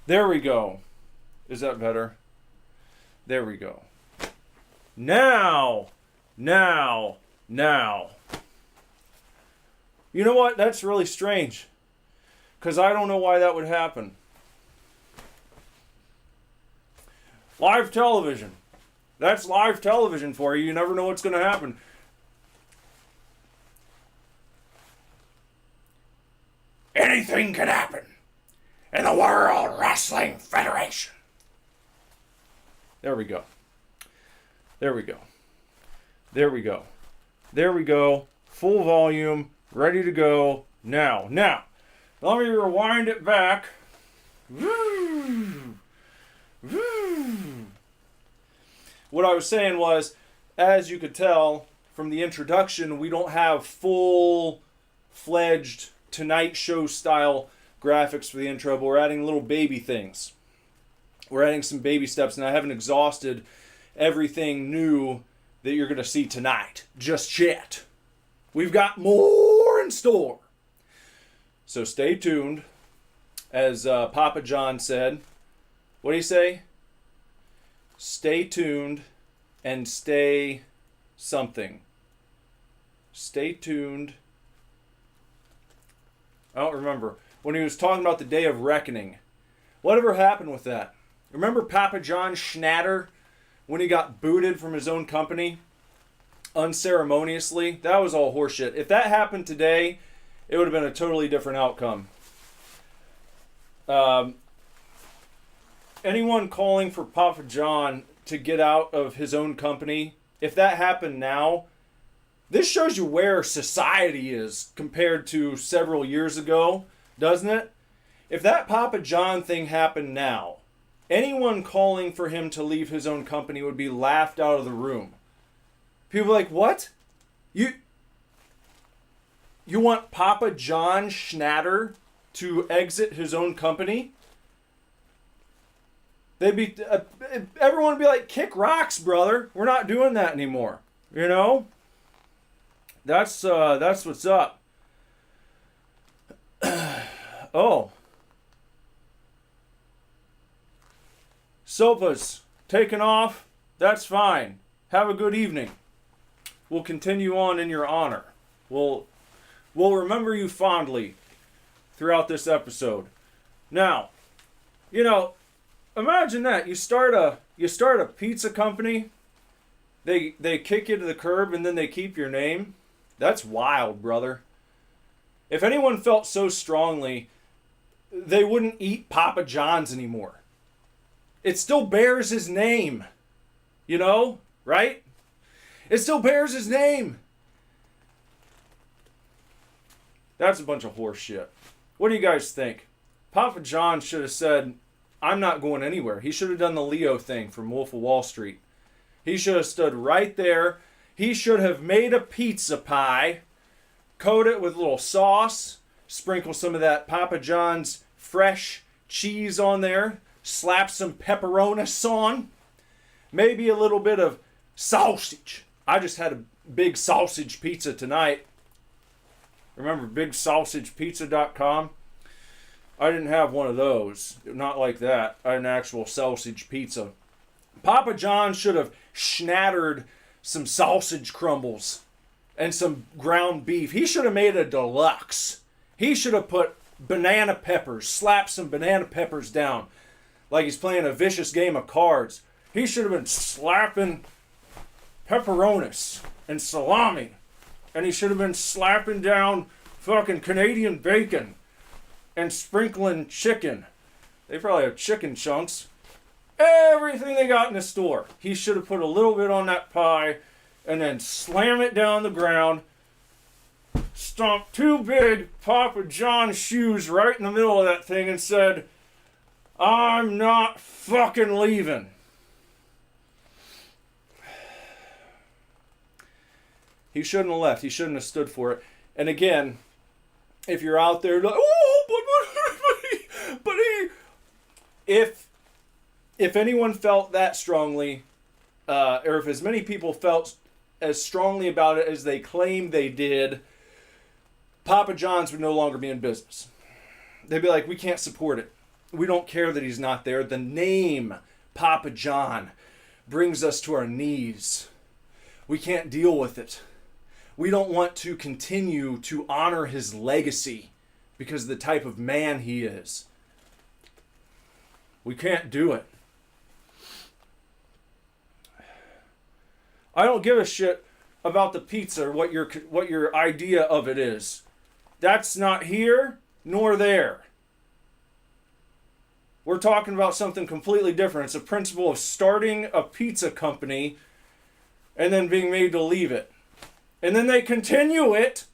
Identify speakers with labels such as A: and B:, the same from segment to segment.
A: There we go. Is that better? There we go. Now. You know what? That's really strange. Because I don't know why that would happen. Live television. That's live television for you. You never know what's going to happen. Anything can happen in the World Wrestling Federation. There we go. There we go. There we go. There we go. Full volume. Ready to go. Now. Let me rewind it back. What I was saying was, as you could tell from the introduction, we don't have full-fledged Tonight Show style graphics for the intro, but we're adding little baby things. We're adding some baby steps, and I haven't exhausted everything new that you're going to see tonight just yet. We've got more in store. So stay tuned. As Papa John said, what did he say? Stay tuned and stay something. Stay tuned. I don't remember. When he was talking about the day of reckoning. Whatever happened with that? Remember Papa John Schnatter when he got booted from his own company unceremoniously? That was all horseshit. If that happened today, it would have been a totally different outcome. Anyone calling for Papa John to get out of his own company, if that happened now, this shows you where society is compared to several years ago, doesn't it? If that Papa John thing happened now, anyone calling for him to leave his own company would be laughed out of the room. People are like, what? You want Papa John Schnatter to exit his own company? They'd be, everyone would be like, kick rocks, brother. We're not doing that anymore. You know? That's what's up. Oh. Sopa's taken off. That's fine. Have a good evening. We'll continue on in your honor. We'll remember you fondly throughout this episode. Now, imagine that. You start a pizza company. They kick you to the curb and then they keep your name. That's wild, brother. If anyone felt so strongly, they wouldn't eat Papa John's anymore. It still bears his name. Right? It still bears his name. That's a bunch of horse shit. What do you guys think? Papa John should have said, I'm not going anywhere. He should have done the Leo thing from Wolf of Wall Street. He should have stood right there. He should have made a pizza pie, coat it with a little sauce, sprinkle some of that Papa John's fresh cheese on there, slap some pepperonis on, maybe a little bit of sausage. I just had a big sausage pizza tonight. Remember BigSausagePizza.com? I didn't have one of those. Not like that. I had an actual sausage pizza. Papa John should have schnattered some sausage crumbles and some ground beef. He should have made a deluxe. He should have put banana peppers, slapped some banana peppers down like he's playing a vicious game of cards. He should have been slapping pepperonis and salami. And he should have been slapping down fucking Canadian bacon and sprinkling chicken. They probably have chicken chunks. Everything they got in the store. He should have put a little bit on that pie and then slam it down the ground. Stomped two big Papa John shoes right in the middle of that thing and said, I'm not fucking leaving. He shouldn't have left. He shouldn't have stood for it. And again, if you're out there like, but he, if anyone felt that strongly, or if as many people felt as strongly about it as they claim they did, Papa John's would no longer be in business. They'd be like, we can't support it. We don't care that he's not there. The name Papa John brings us to our knees. We can't deal with it. We don't want to continue to honor his legacy because of the type of man he is. We can't do it. I don't give a shit about the pizza or what your idea of it is. That's not here nor there. We're talking about something completely different. It's a principle of starting a pizza company and then being made to leave it. And then they continue it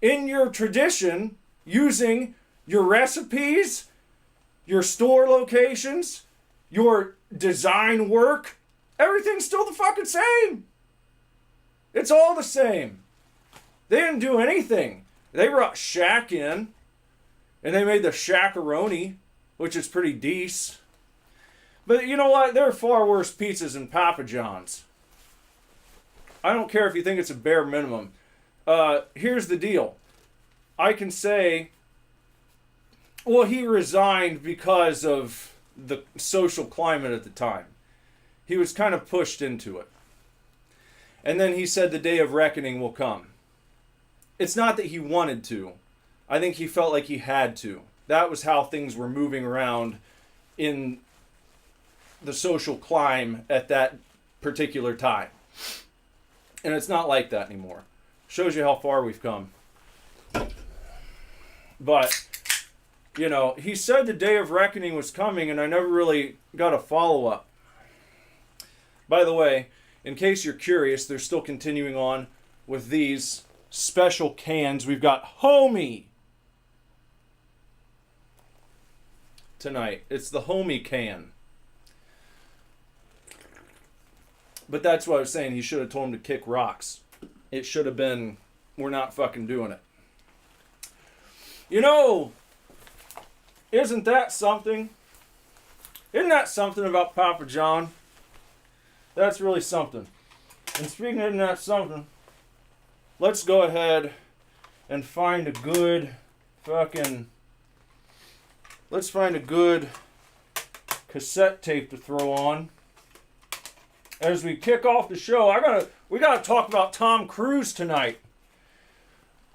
A: in your tradition using your recipes, your store locations, your design work. Everything's still the fucking same. It's all the same. They didn't do anything. They brought Shaq in, and they made the Shaq-a-roni, which is pretty decent. But you know what? There are far worse pizzas than Papa John's. I don't care if you think it's a bare minimum. Here's the deal. I can say, well, he resigned because of the social climate at the time. He was kind of pushed into it. And then he said the day of reckoning will come. It's not that he wanted to. I think he felt like he had to. That was how things were moving around in the social climb at that particular time. And it's not like that anymore. Shows you how far we've come. But, you know, he said the day of reckoning was coming, and I never really got a follow-up. By the way, in case you're curious, they're still continuing on with these special cans. We've got Homie tonight. It's the Homie can. But that's what I was saying. He should have told him to kick rocks. It should have been, we're not fucking doing it. You know, isn't that something? Isn't that something about Papa John? That's really something. And speaking of that something, let's go ahead and find a good let's find a good cassette tape to throw on. As we kick off the show, we gotta talk about Tom Cruise tonight.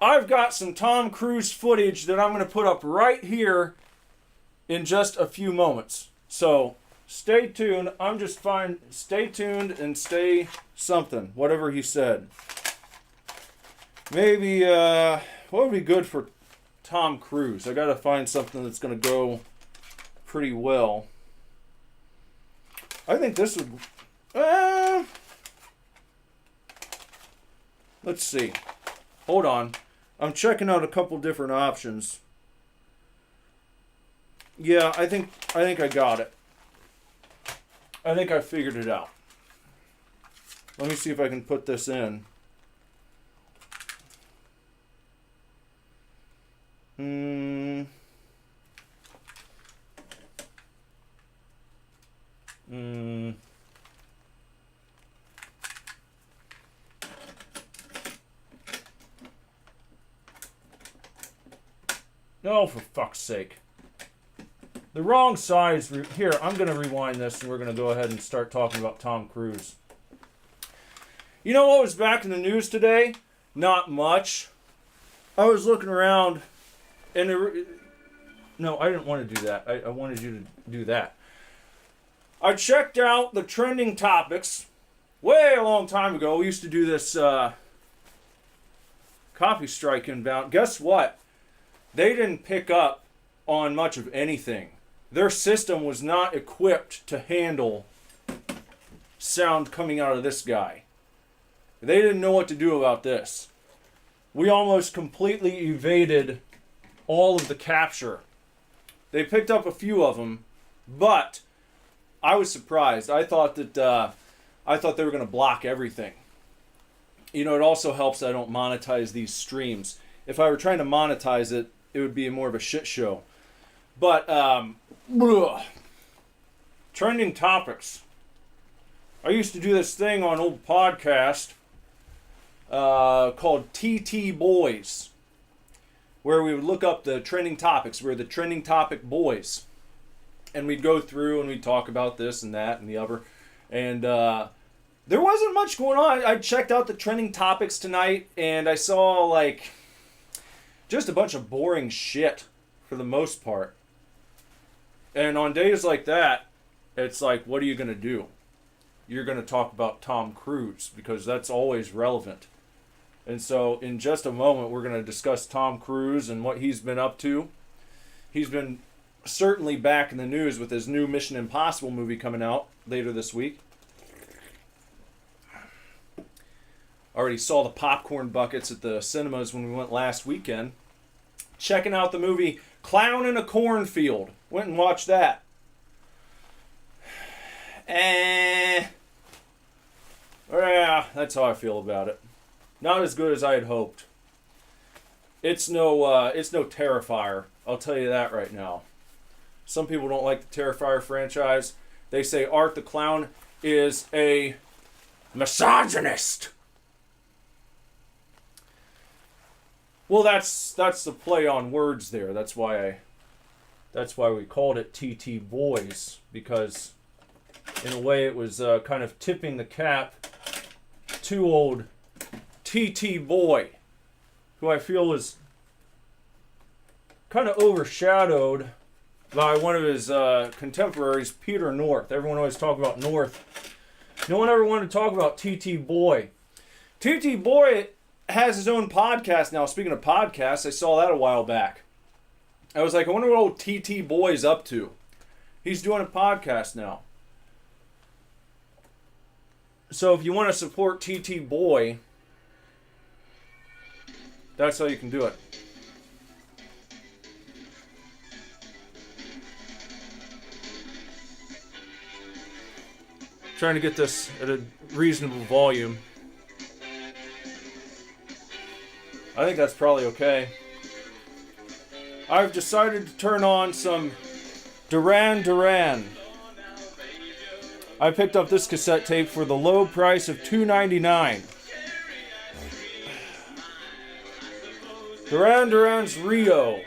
A: I've got some Tom Cruise footage that I'm gonna put up right here in just a few moments. So stay tuned. Stay tuned and stay something. Whatever he said. Maybe, what would be good for Tom Cruise? I gotta find something that's gonna go pretty well. I think this would, let's see. Hold on. I'm checking out a couple different options. Yeah, I think I got it. I think I figured it out. Let me see if I can put this in. No, for fuck's sake. The wrong size. Here, I'm going to rewind this and we're going to go ahead and start talking about Tom Cruise. You know what was back in the news today? Not much. I was looking around and no, I didn't want to do that. I wanted you to do that. I checked out the trending topics way a long time ago. We used to do this coffee strike inbound. Guess what? They didn't pick up on much of anything. Their system was not equipped to handle sound coming out of this guy. They didn't know what to do about this. We almost completely evaded all of the capture. They picked up a few of them, but I was surprised. I thought they were going to block everything. You know, it also helps I don't monetize these streams. If I were trying to monetize it, it would be more of a shit show. But, trending topics. I used to do this thing on an old podcast called TT Boys, where we would look up the trending topics. We're the trending topic boys. And we'd go through and we'd talk about this and that and the other. And there wasn't much going on. I checked out the trending topics tonight, and I saw, like, just a bunch of boring shit for the most part. And on days like that, it's like, what are you going to do? You're going to talk about Tom Cruise, because that's always relevant. And so in just a moment, we're going to discuss Tom Cruise and what he's been up to. He's been certainly back in the news with his new Mission Impossible movie coming out later this week. Already saw the popcorn buckets at the cinemas when we went last weekend. Checking out the movie Clown in a Cornfield. Went and watched that. Yeah, that's how I feel about it. Not as good as I had hoped. It's no Terrifier. I'll tell you that right now. Some people don't like the Terrifier franchise. They say Art the Clown is a misogynist. Well, that's the play on words there. That's why we called it TT Boys, because in a way it was kind of tipping the cap to old TT Boy, who I feel is kind of overshadowed by one of his contemporaries, Peter North. Everyone always talked about North. No one ever wanted to talk about TT Boy. TT Boy has his own podcast now. Speaking of podcasts, I saw that a while back. I was like, I wonder what old TT Boy's up to. He's doing a podcast now. So if you want to support TT Boy, that's how you can do it. Trying to get this at a reasonable volume. I think that's probably okay. I've decided to turn on some Duran Duran. I picked up this cassette tape for the low price of $2.99. Duran Duran's Rio.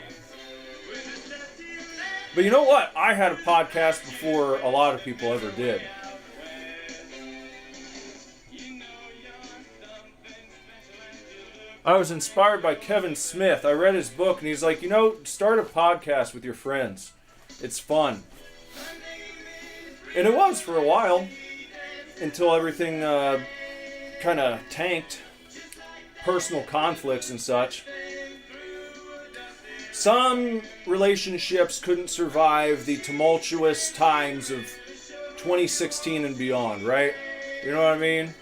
A: But you know what? I had a podcast before a lot of people ever did. I was inspired by Kevin Smith. I read his book and he's like, start a podcast with your friends. It's fun. And it was for a while, until everything kind of tanked. Personal conflicts and such. Some relationships couldn't survive the tumultuous times of 2016 and beyond, right? You know what I mean?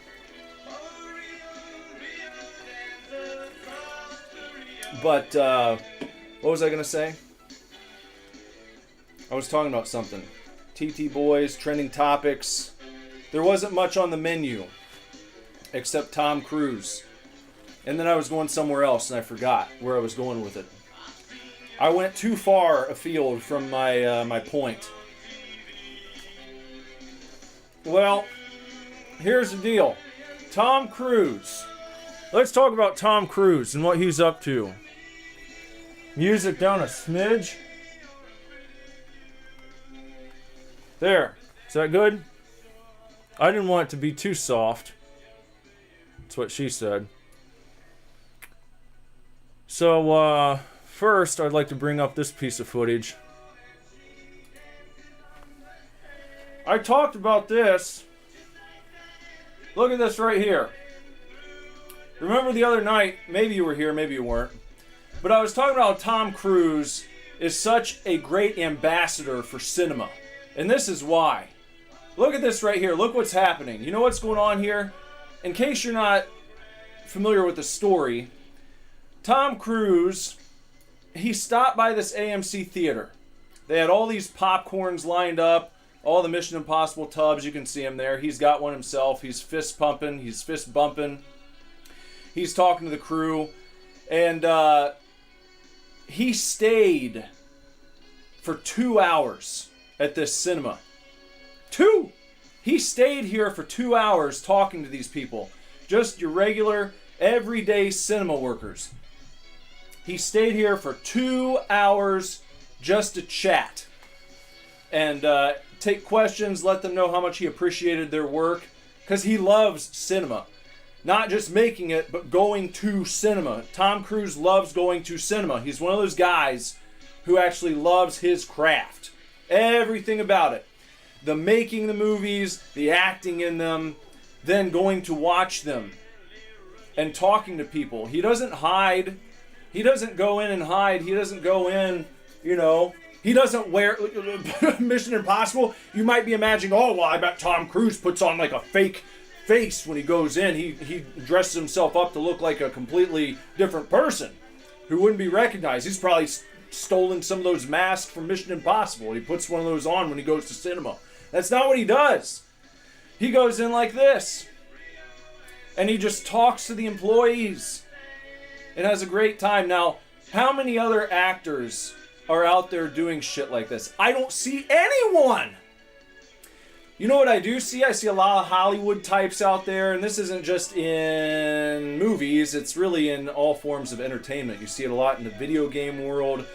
A: But, what was I going to say? I was talking about something. TT Boys, trending topics. There wasn't much on the menu, except Tom Cruise. And then I was going somewhere else, and I forgot where I was going with it. I went too far afield from my point. Well, here's the deal. Tom Cruise. Let's talk about Tom Cruise and what he's up to. Music down a smidge. There. Is that good? I didn't want it to be too soft. That's what she said. So, first, I'd like to bring up this piece of footage. I talked about this. Look at this right here. Remember the other night, maybe you were here, maybe you weren't, but I was talking about how Tom Cruise is such a great ambassador for cinema. And this is why. Look at this right here. Look what's happening. You know what's going on here? In case you're not familiar with the story, Tom Cruise, he stopped by this AMC theater. They had all these popcorns lined up, all the Mission Impossible tubs. You can see him there. He's got one himself. He's fist pumping. He's fist bumping. He's talking to the crew. And he stayed for 2 hours at this cinema. 2! He stayed here for 2 hours talking to these people. Just your regular, everyday cinema workers. He stayed here for 2 hours just to chat. and take questions, let them know how much he appreciated their work, because he loves cinema. Not just making it, but going to cinema. Tom Cruise loves going to cinema. He's one of those guys who actually loves his craft. Everything about it. The making the movies, the acting in them, then going to watch them and talking to people. He doesn't hide. He doesn't go in and hide. He doesn't go in, he doesn't wear Mission Impossible. You might be imagining, oh, well, I bet Tom Cruise puts on like a fake face when he goes in. He dresses himself up to look like a completely different person who wouldn't be recognized. He's probably stolen some of those masks from Mission Impossible. He puts one of those on when he goes to cinema. That's not what he does. He goes in like this, and he just talks to the employees and has a great time. Now, how many other actors are out there doing shit like this? I don't see anyone. You know what I do see? I see a lot of Hollywood types out there, and this isn't just in movies, it's really in all forms of entertainment. You see it a lot in the video game world.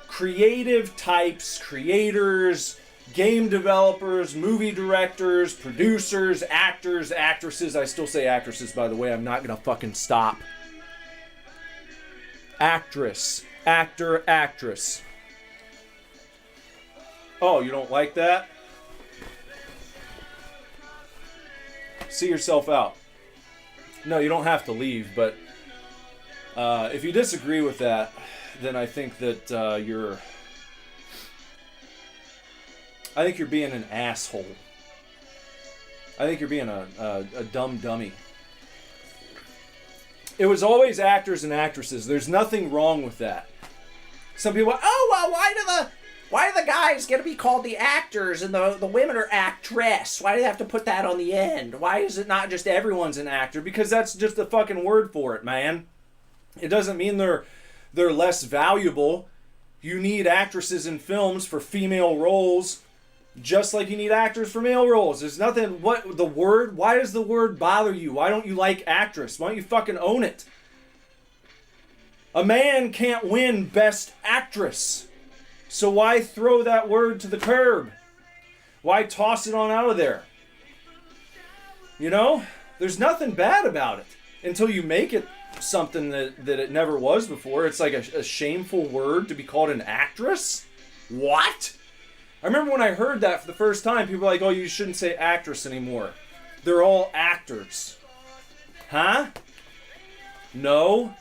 A: Creative types, creators, game developers, movie directors, producers, actors, actresses. I still say actresses, by the way. I'm not gonna fucking stop. Actress, actor, actress. Oh, you don't like that? See yourself out. No, you don't have to leave, but if you disagree with that, then I think that you're being an asshole. I think you're being a dumb dummy. It was always actors and actresses. There's nothing wrong with that. Some people, oh well, why do the guys get to be called the actors and the women are actress? Why do they have to put that on the end? Why is it not just everyone's an actor? Because that's just a fucking word for it, man. It doesn't mean they're less valuable. You need actresses in films for female roles, just like you need actors for male roles. There's nothing, why does the word bother you? Why don't you like actress? Why don't you fucking own it? A man can't win Best Actress. So why throw that word to the curb? Why toss it on out of there? There's nothing bad about it until you make it something that it never was before. It's like a shameful word to be called an actress? What? I remember when I heard that for the first time, people were like, oh, you shouldn't say actress anymore. They're all actors. Huh? No.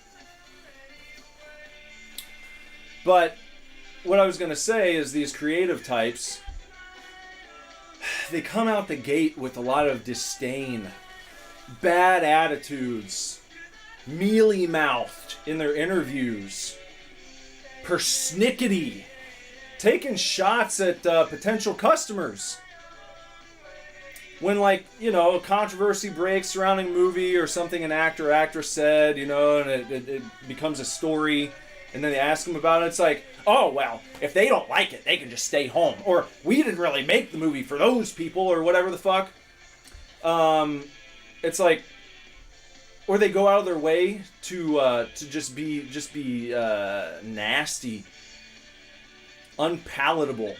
A: But what I was going to say is these creative types, they come out the gate with a lot of disdain, bad attitudes, mealy-mouthed in their interviews, persnickety, taking shots at potential customers. When, a controversy breaks surrounding a movie or something an actor or actress said, and it becomes a story, and then they ask them about it, it's like, oh, well, if they don't like it, they can just stay home. Or, we didn't really make the movie for those people, or whatever the fuck. It's like, or they go out of their way to just be nasty, unpalatable.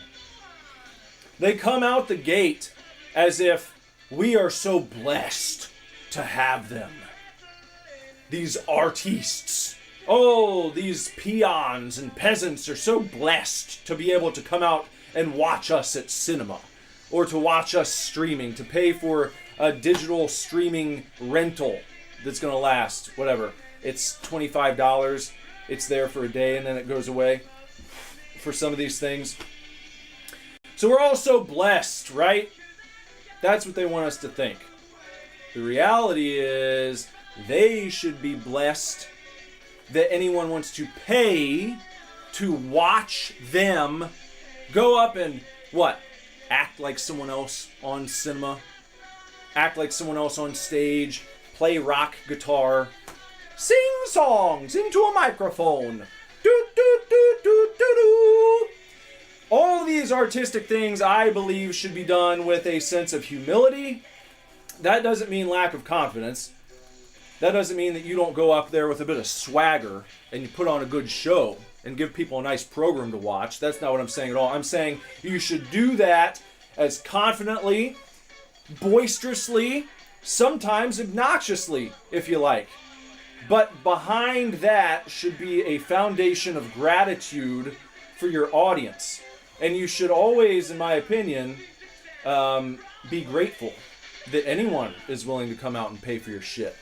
A: They come out the gate as if we are so blessed to have them. These artistes. Oh, these peons and peasants are so blessed to be able to come out and watch us at cinema. Or to watch us streaming. To pay for a digital streaming rental that's going to last, whatever. It's $25. It's there for a day and then it goes away. For some of these things. So we're all so blessed, right? That's what they want us to think. The reality is they should be blessed that anyone wants to pay to watch them go up and, act like someone else on cinema, act like someone else on stage, play rock guitar, sing songs into a microphone. Do, do, do, do, do, do. All of these artistic things, I believe, should be done with a sense of humility. That doesn't mean lack of confidence. That doesn't mean that you don't go up there with a bit of swagger and you put on a good show. and give people a nice program to watch. That's not what I'm saying at all. I'm saying you should do that as confidently, boisterously, sometimes obnoxiously, if you like. But behind that should be a foundation of gratitude for your audience. And you should always, in my opinion, be grateful that anyone is willing to come out and pay for your shit.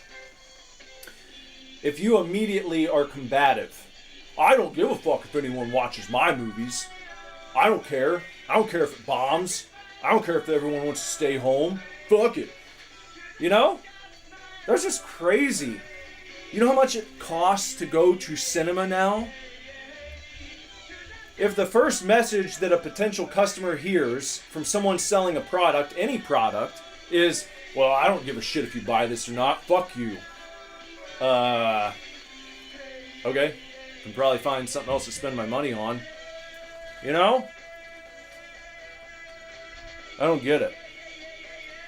A: If you immediately are combative, I don't give a fuck if anyone watches my movies. I don't care. I don't care if it bombs. I don't care if everyone wants to stay home. Fuck it. You know? That's just crazy. You know how much it costs to go to cinema now? If the first message that a potential customer hears from someone selling a product, any product, is, well, I don't give a shit if you buy this or not. Fuck you. Okay. Can probably find something else to spend my money on. You know? I don't get it.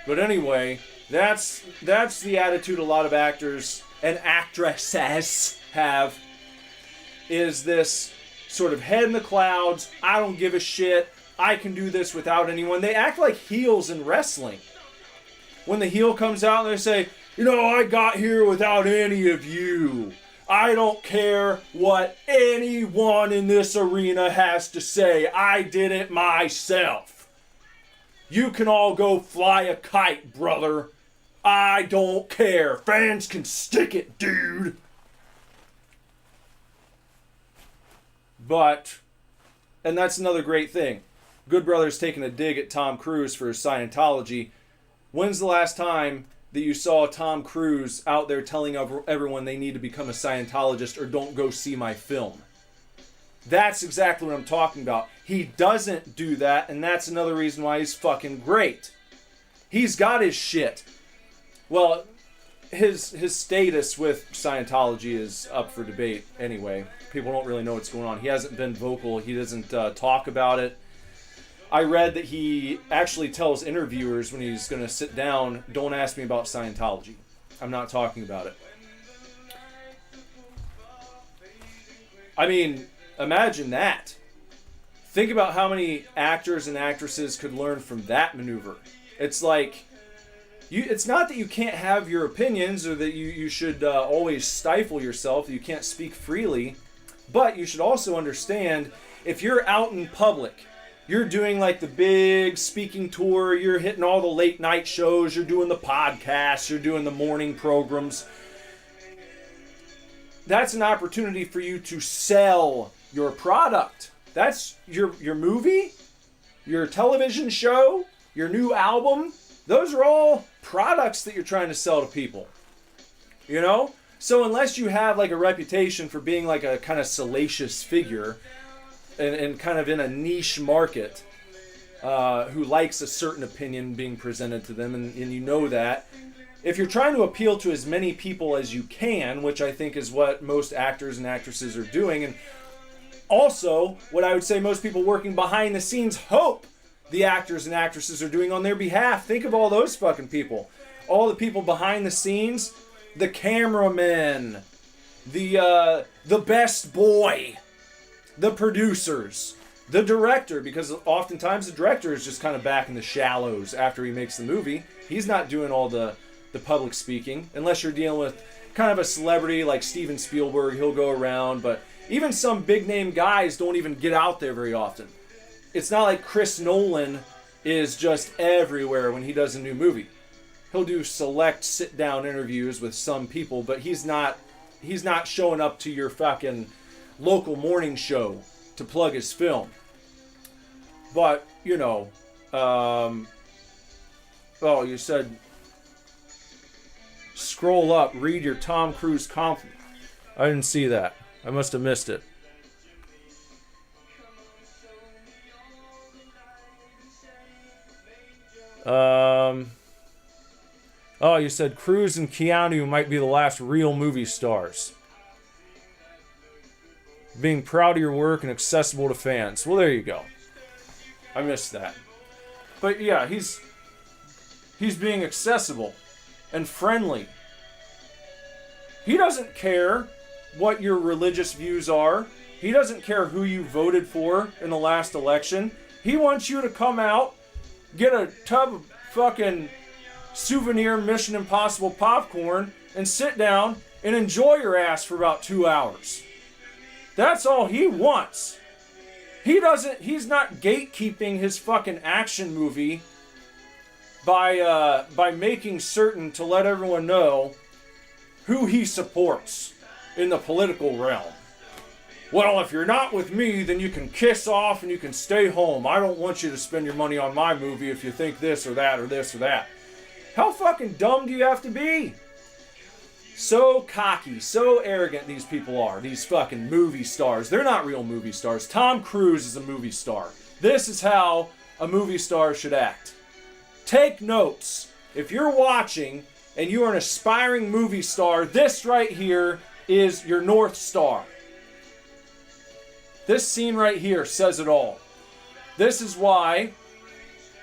A: But anyway, that's the attitude a lot of actors and actresses have, is this sort of head in the clouds, I don't give a shit, I can do this without anyone. They act like heels in wrestling. When the heel comes out and they say, you know, I got here without any of you. I don't care what anyone in this arena has to say. I did it myself. You can all go fly a kite, brother. I don't care. Fans can stick it, dude. But, and that's another great thing. Good Brother's taking a dig at Tom Cruise for his Scientology. When's the last time that you saw Tom Cruise out there telling everyone they need to become a Scientologist or don't go see my film? That's exactly what I'm talking about. He doesn't do that, and that's another reason why he's fucking great. He's got his shit. Well, his status with Scientology is up for debate anyway. People don't really know what's going on. He hasn't been vocal. He doesn't talk about it. I read that he actually tells interviewers when he's going to sit down, don't ask me about Scientology. I'm not talking about it. I mean, imagine that. Think about how many actors and actresses could learn from that maneuver. It's like, it's not that you can't have your opinions or that you should always stifle yourself, that you can't speak freely, but you should also understand, if you're out in public, you're doing like the big speaking tour, you're hitting all the late night shows, you're doing the podcasts, you're doing the morning programs. That's an opportunity for you to sell your product. That's your movie, your television show, your new album. Those are all products that you're trying to sell to people. You know? So unless you have like a reputation for being like a kind of salacious figure and kind of in a niche market who likes a certain opinion being presented to them, and you know that, if you're trying to appeal to as many people as you can, which I think is what most actors and actresses are doing, and also what I would say most people working behind the scenes hope the actors and actresses are doing on their behalf. Think of all those fucking people. All the people behind the scenes, the cameramen, the best boy, the producers, the director, because oftentimes the director is just kind of back in the shallows after he makes the movie. He's not doing all the public speaking, unless you're dealing with kind of a celebrity like Steven Spielberg. He'll go around, but even some big name guys don't even get out there very often. It's not like Chris Nolan is just everywhere when he does a new movie. He'll do select sit-down interviews with some people, but he's not showing up to your fucking local morning show to plug his film. But, you know, oh, you said scroll up, read your Tom Cruise compliment. I didn't see that. I must have missed it. Oh, you said Cruise and Keanu might be the last real movie stars. Being proud of your work and accessible to fans. Well, there you go. I missed that. But yeah, he's being accessible and friendly. He doesn't care what your religious views are. He doesn't care who you voted for in the last election. He wants you to come out, get a tub of fucking souvenir Mission Impossible popcorn, and sit down and enjoy your ass for about 2 hours. That's all he wants. He's not gatekeeping his fucking action movie by making certain to let everyone know who he supports in the political realm. Well, if you're not with me, then you can kiss off and you can stay home. I don't want you to spend your money on my movie if you think this or that or this or that. How fucking dumb do you have to be? So cocky, so arrogant these people are. These fucking movie stars. They're not real movie stars. Tom Cruise is a movie star. This is how a movie star should act. Take notes. If you're watching and you are an aspiring movie star, this right here is your North Star. This scene right here says it all. This is why,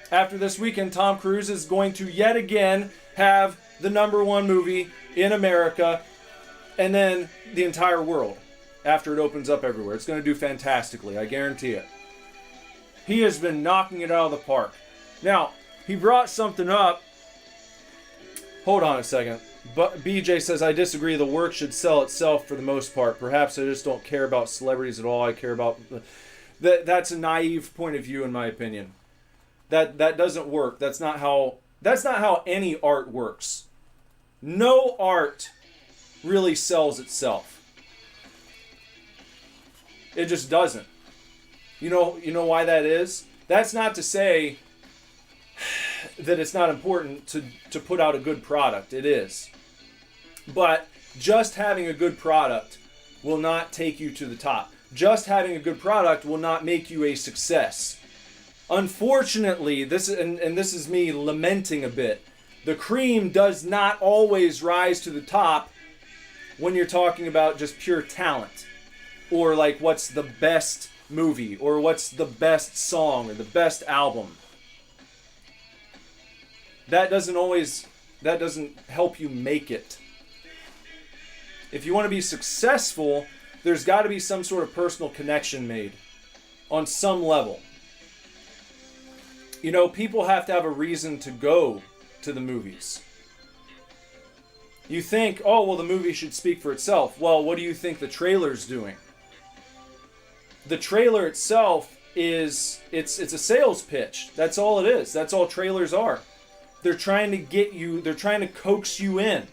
A: after this weekend, Tom Cruise is going to yet again have the #1 movie in America and then the entire world after it opens up everywhere. It's going to do fantastically, I guarantee it. He has been knocking it out of the park. Now, he brought something up. Hold on a second. But BJ says, I disagree. The work should sell itself for the most part. Perhaps I just don't care about celebrities at all. I care about... That's a naive point of view, in my opinion. That doesn't work. That's not how any art works. No art really sells itself. It just doesn't. You know why that is? That's not to say that it's not important to put out a good product. It is. But just having a good product will not take you to the top. Just having a good product will not make you a success. Unfortunately, this is me lamenting a bit. The cream does not always rise to the top when you're talking about just pure talent. Or like what's the best movie, or what's the best song, or the best album. That doesn't help you make it. If you want to be successful, there's got to be some sort of personal connection made on some level. You know, people have to have a reason to go to the movies. You think, oh, well, the movie should speak for itself. Well, what do you think the trailer's doing? The trailer itself it's a sales pitch. That's all it is. That's all trailers are. They're trying to get you, they're trying to coax you in.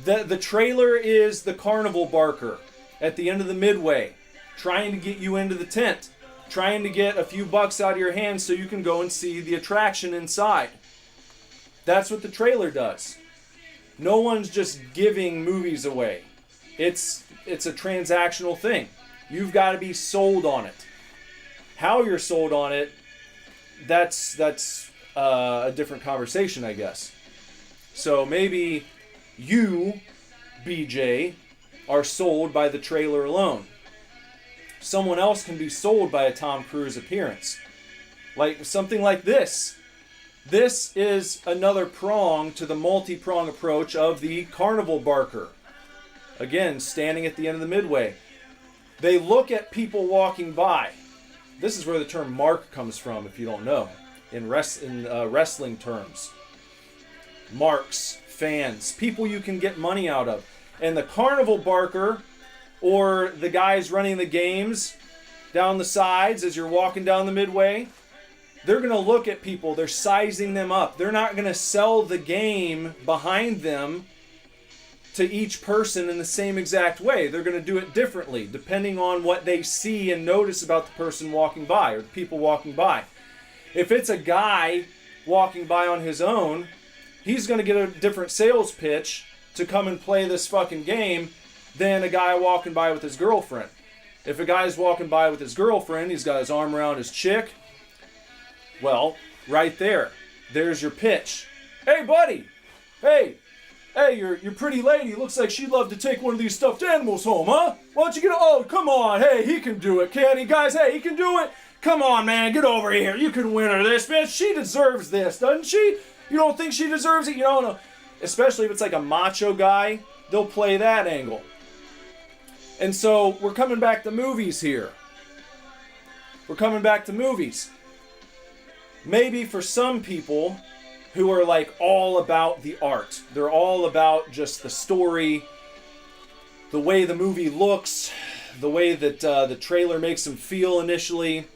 A: The trailer is the carnival barker at the end of the midway, trying to get you into the tent, trying to get a few bucks out of your hands so you can go and see the attraction inside. That's what the trailer does. No one's just giving movies away. It's a transactional thing. You've got to be sold on it. How you're sold on it, that's a different conversation, I guess. So maybe you, BJ, are sold by the trailer alone. Someone else can be sold by a Tom Cruise appearance. Like something like this. This is another prong to the multi-prong approach of the carnival barker. Again, standing at the end of the midway. They look at people walking by. This is where the term mark comes from, if you don't know, in wrestling terms. Marks, fans, people you can get money out of. And the carnival barker, or the guys running the games down the sides as you're walking down the midway, they're going to look at people. They're sizing them up. They're not going to sell the game behind them to each person in the same exact way. They're going to do it differently, depending on what they see and notice about the person walking by, or the people walking by. If it's a guy walking by on his own, he's going to get a different sales pitch to come and play this fucking game than a guy walking by with his girlfriend. If a guy's walking by with his girlfriend, he's got his arm around his chick, well, right there. There's your pitch. Hey, buddy! Hey, your pretty lady looks like she'd love to take one of these stuffed animals home, huh? Why don't you get... Oh, come on. Hey, he can do it, can't he? Guys, hey, he can do it. Come on, man. Get over here. You can win her this, man. She deserves this, doesn't she? You don't think she deserves it? You know, especially if it's like a macho guy, they'll play that angle. And so we're coming back to movies here. We're coming back to movies. Maybe for some people who are like all about the art, they're all about just the story, the way the movie looks, the way that the trailer makes them feel initially.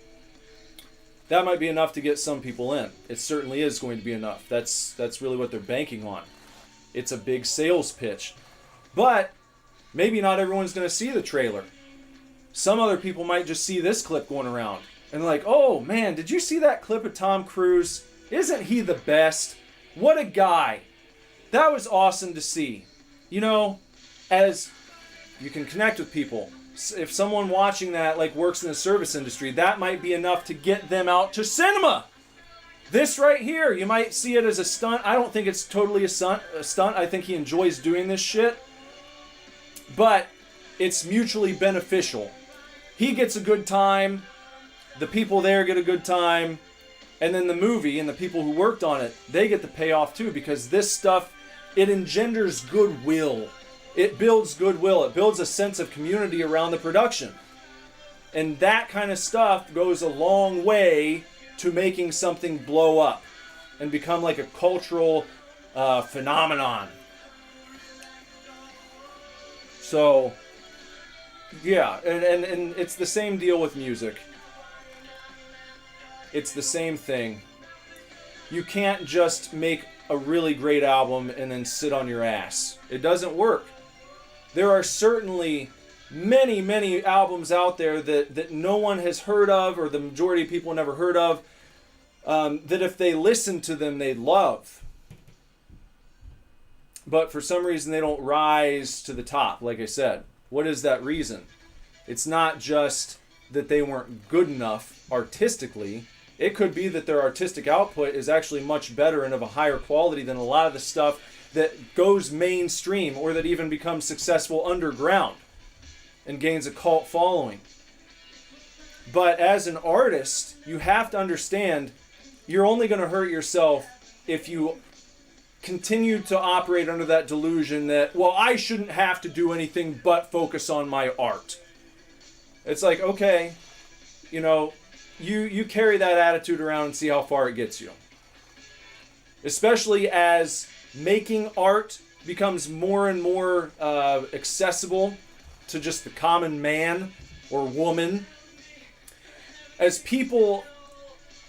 A: That might be enough to get some people in. It certainly is going to be enough. That's really what they're banking on. It's a big sales pitch. But maybe not everyone's going to see the trailer. Some other people might just see this clip going around and like, oh man, did you see that clip of Tom Cruise? Isn't he the best? What a guy. That was awesome to see. You know, as you can connect with people. If someone watching that like works in the service industry, that might be enough to get them out to cinema. This right here, you might see it as a stunt. I don't think it's totally a stunt. I think he enjoys doing this shit. But it's mutually beneficial. He gets a good time. The people there get a good time. And then the movie and the people who worked on it, they get the payoff too, because this stuff, it engenders goodwill. It builds goodwill. It builds a sense of community around the production. And that kind of stuff goes a long way to making something blow up and become like a cultural phenomenon. So, yeah, and it's the same deal with music. It's the same thing. You can't just make a really great album and then sit on your ass. It doesn't work. There are certainly many, many albums out there that no one has heard of, or the majority of people never heard of, that if they listen to them, they'd love. But for some reason, they don't rise to the top, like I said. What is that reason? It's not just that they weren't good enough artistically. It could be that their artistic output is actually much better and of a higher quality than a lot of the stuff that goes mainstream or that even becomes successful underground and gains a cult following. But as an artist, you have to understand you're only going to hurt yourself if you continue to operate under that delusion that, well, I shouldn't have to do anything but focus on my art. It's like, okay, you know, you carry that attitude around and see how far it gets you. Especially as making art becomes more and more accessible to just the common man or woman. As people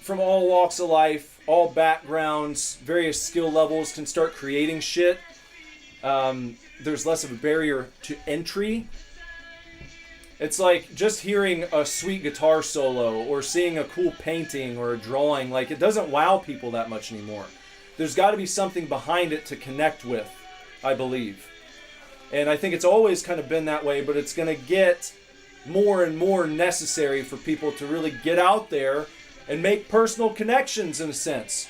A: from all walks of life, all backgrounds, various skill levels can start creating shit, there's less of a barrier to entry. It's like just hearing a sweet guitar solo or seeing a cool painting or a drawing, like it doesn't wow people that much anymore. There's got to be something behind it to connect with, I believe. And I think it's always kind of been that way, but it's going to get more and more necessary for people to really get out there and make personal connections in a sense.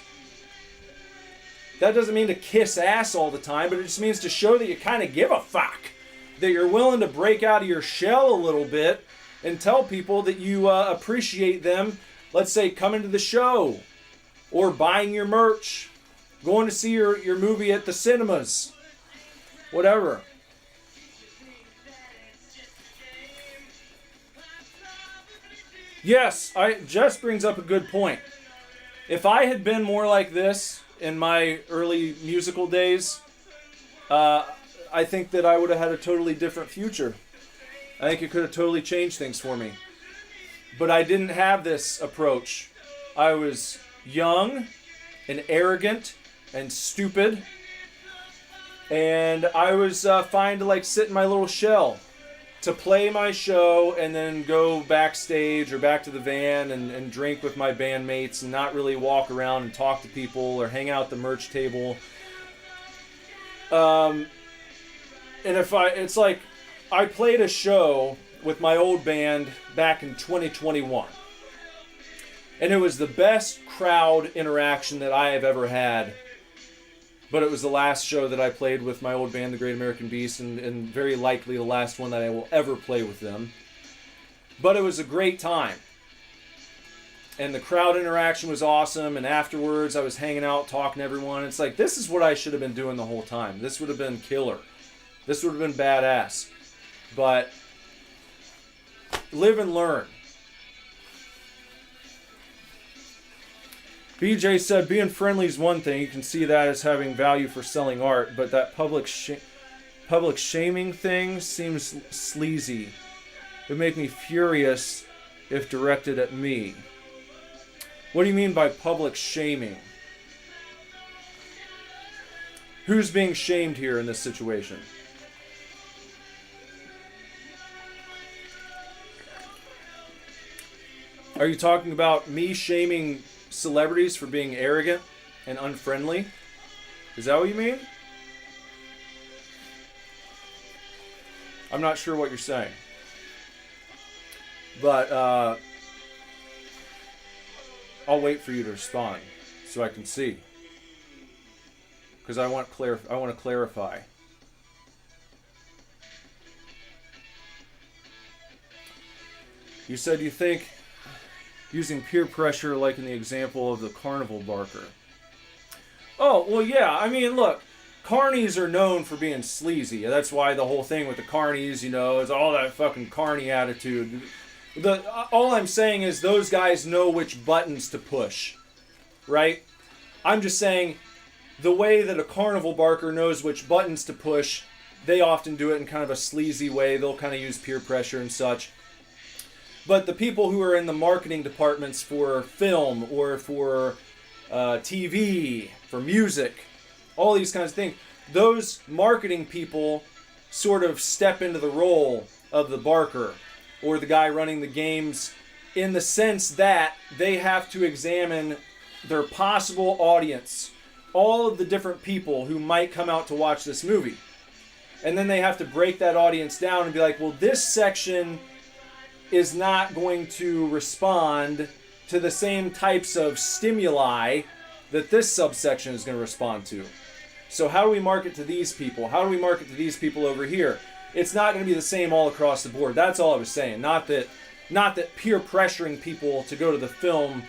A: That doesn't mean to kiss ass all the time, but it just means to show that you kind of give a fuck. That you're willing to break out of your shell a little bit and tell people that you appreciate them, let's say coming to the show or buying your merch, going to see your movie at the cinemas, whatever. Yes, Jess brings up a good point. If I had been more like this in my early musical days, I think that I would have had a totally different future. I think it could have totally changed things for me. But I didn't have this approach. I was young and arrogant and stupid. And I was fine to like sit in my little shell, to play my show and then go backstage or back to the van and drink with my bandmates and not really walk around and talk to people or hang out at the merch table. And it's like I played a show with my old band back in 2021. And it was the best crowd interaction that I have ever had. But it was the last show that I played with my old band, the Great American Beast, and very likely the last one that I will ever play with them. But it was a great time. And the crowd interaction was awesome, and afterwards I was hanging out, talking to everyone. It's like, this is what I should have been doing the whole time. This would have been killer. This would have been badass. But Live and learn. BJ said, being friendly is one thing. You can see that as having value for selling art, but that public shaming thing seems sleazy. It would make me furious if directed at me. What do you mean by public shaming? Who's being shamed here in this situation? Are you talking about me shaming celebrities for being arrogant and unfriendly? Is that what you mean? I'm not sure what you're saying. But I'll wait for you to respond so I can see. Because I want to clarify. You said you think using peer pressure like in the example of the carnival barker. Oh, well, yeah. I mean, look, carnies are known for being sleazy. That's why the whole thing with the carnies, you know, is all that fucking carny attitude. All I'm saying is those guys know which buttons to push, right? I'm just saying the way that a carnival barker knows which buttons to push, they often do it in kind of a sleazy way. They'll kind of use peer pressure and such. But the people who are in the marketing departments for film or for TV, for music, all these kinds of things, those marketing people sort of step into the role of the barker or the guy running the games in the sense that they have to examine their possible audience, all of the different people who might come out to watch this movie. And then they have to break that audience down and be like, well, this section is not going to respond to the same types of stimuli that this subsection is going to respond to. So how do we market to these people? How do we market to these people over here? It's not going to be the same all across the board. That's all I was saying. Not that peer pressuring people to go to the film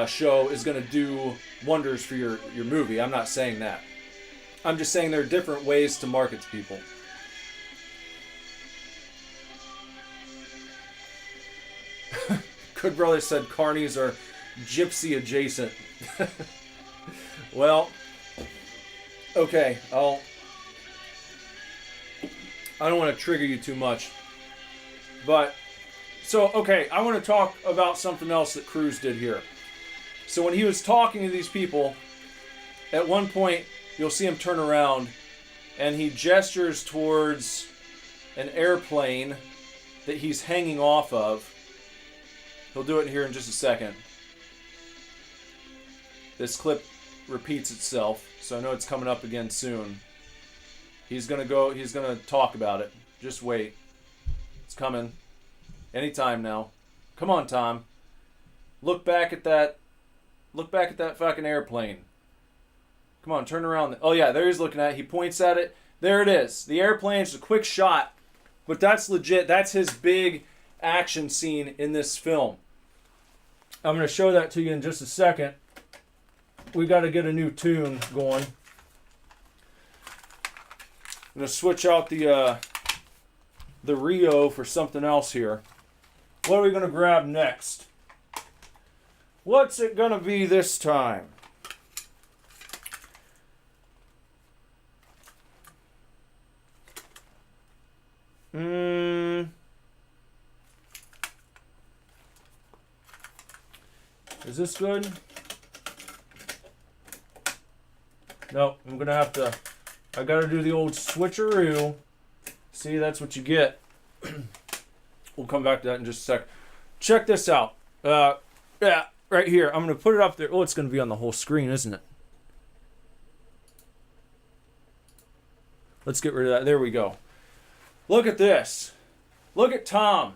A: show is going to do wonders for your movie. I'm not saying that. I'm just saying there are different ways to market to people. Good Brother said carnies are gypsy adjacent. Well, okay, I don't want to trigger you too much. But, so, okay, I want to talk about something else that Cruz did here. So when he was talking to these people, at one point, you'll see him turn around, and he gestures towards an airplane that he's hanging off of. He'll do it here in just a second. This clip repeats itself, so I know it's coming up again soon. He's gonna talk about it. Just wait. It's coming. Anytime now. Come on, Tom. Look back at that fucking airplane. Come on, turn around. Oh yeah, there he's looking at it. He points at it. There it is. The airplane's a quick shot, but that's legit. That's his big action scene in this film. I'm going to show that to you in just a second. We got to get a new tune going. I'm going to switch out the Rio for something else here. What are we going to grab next? What's it going to be this time? Is this good? No, I'm going to have to... I got to do the old switcheroo. See, that's what you get. We'll come back to that in just a sec. Check this out. Yeah, right here. I'm going to put it up there. Oh, it's going to be on the whole screen, isn't it? Let's get rid of that. There we go. Look at this. Look at Tom.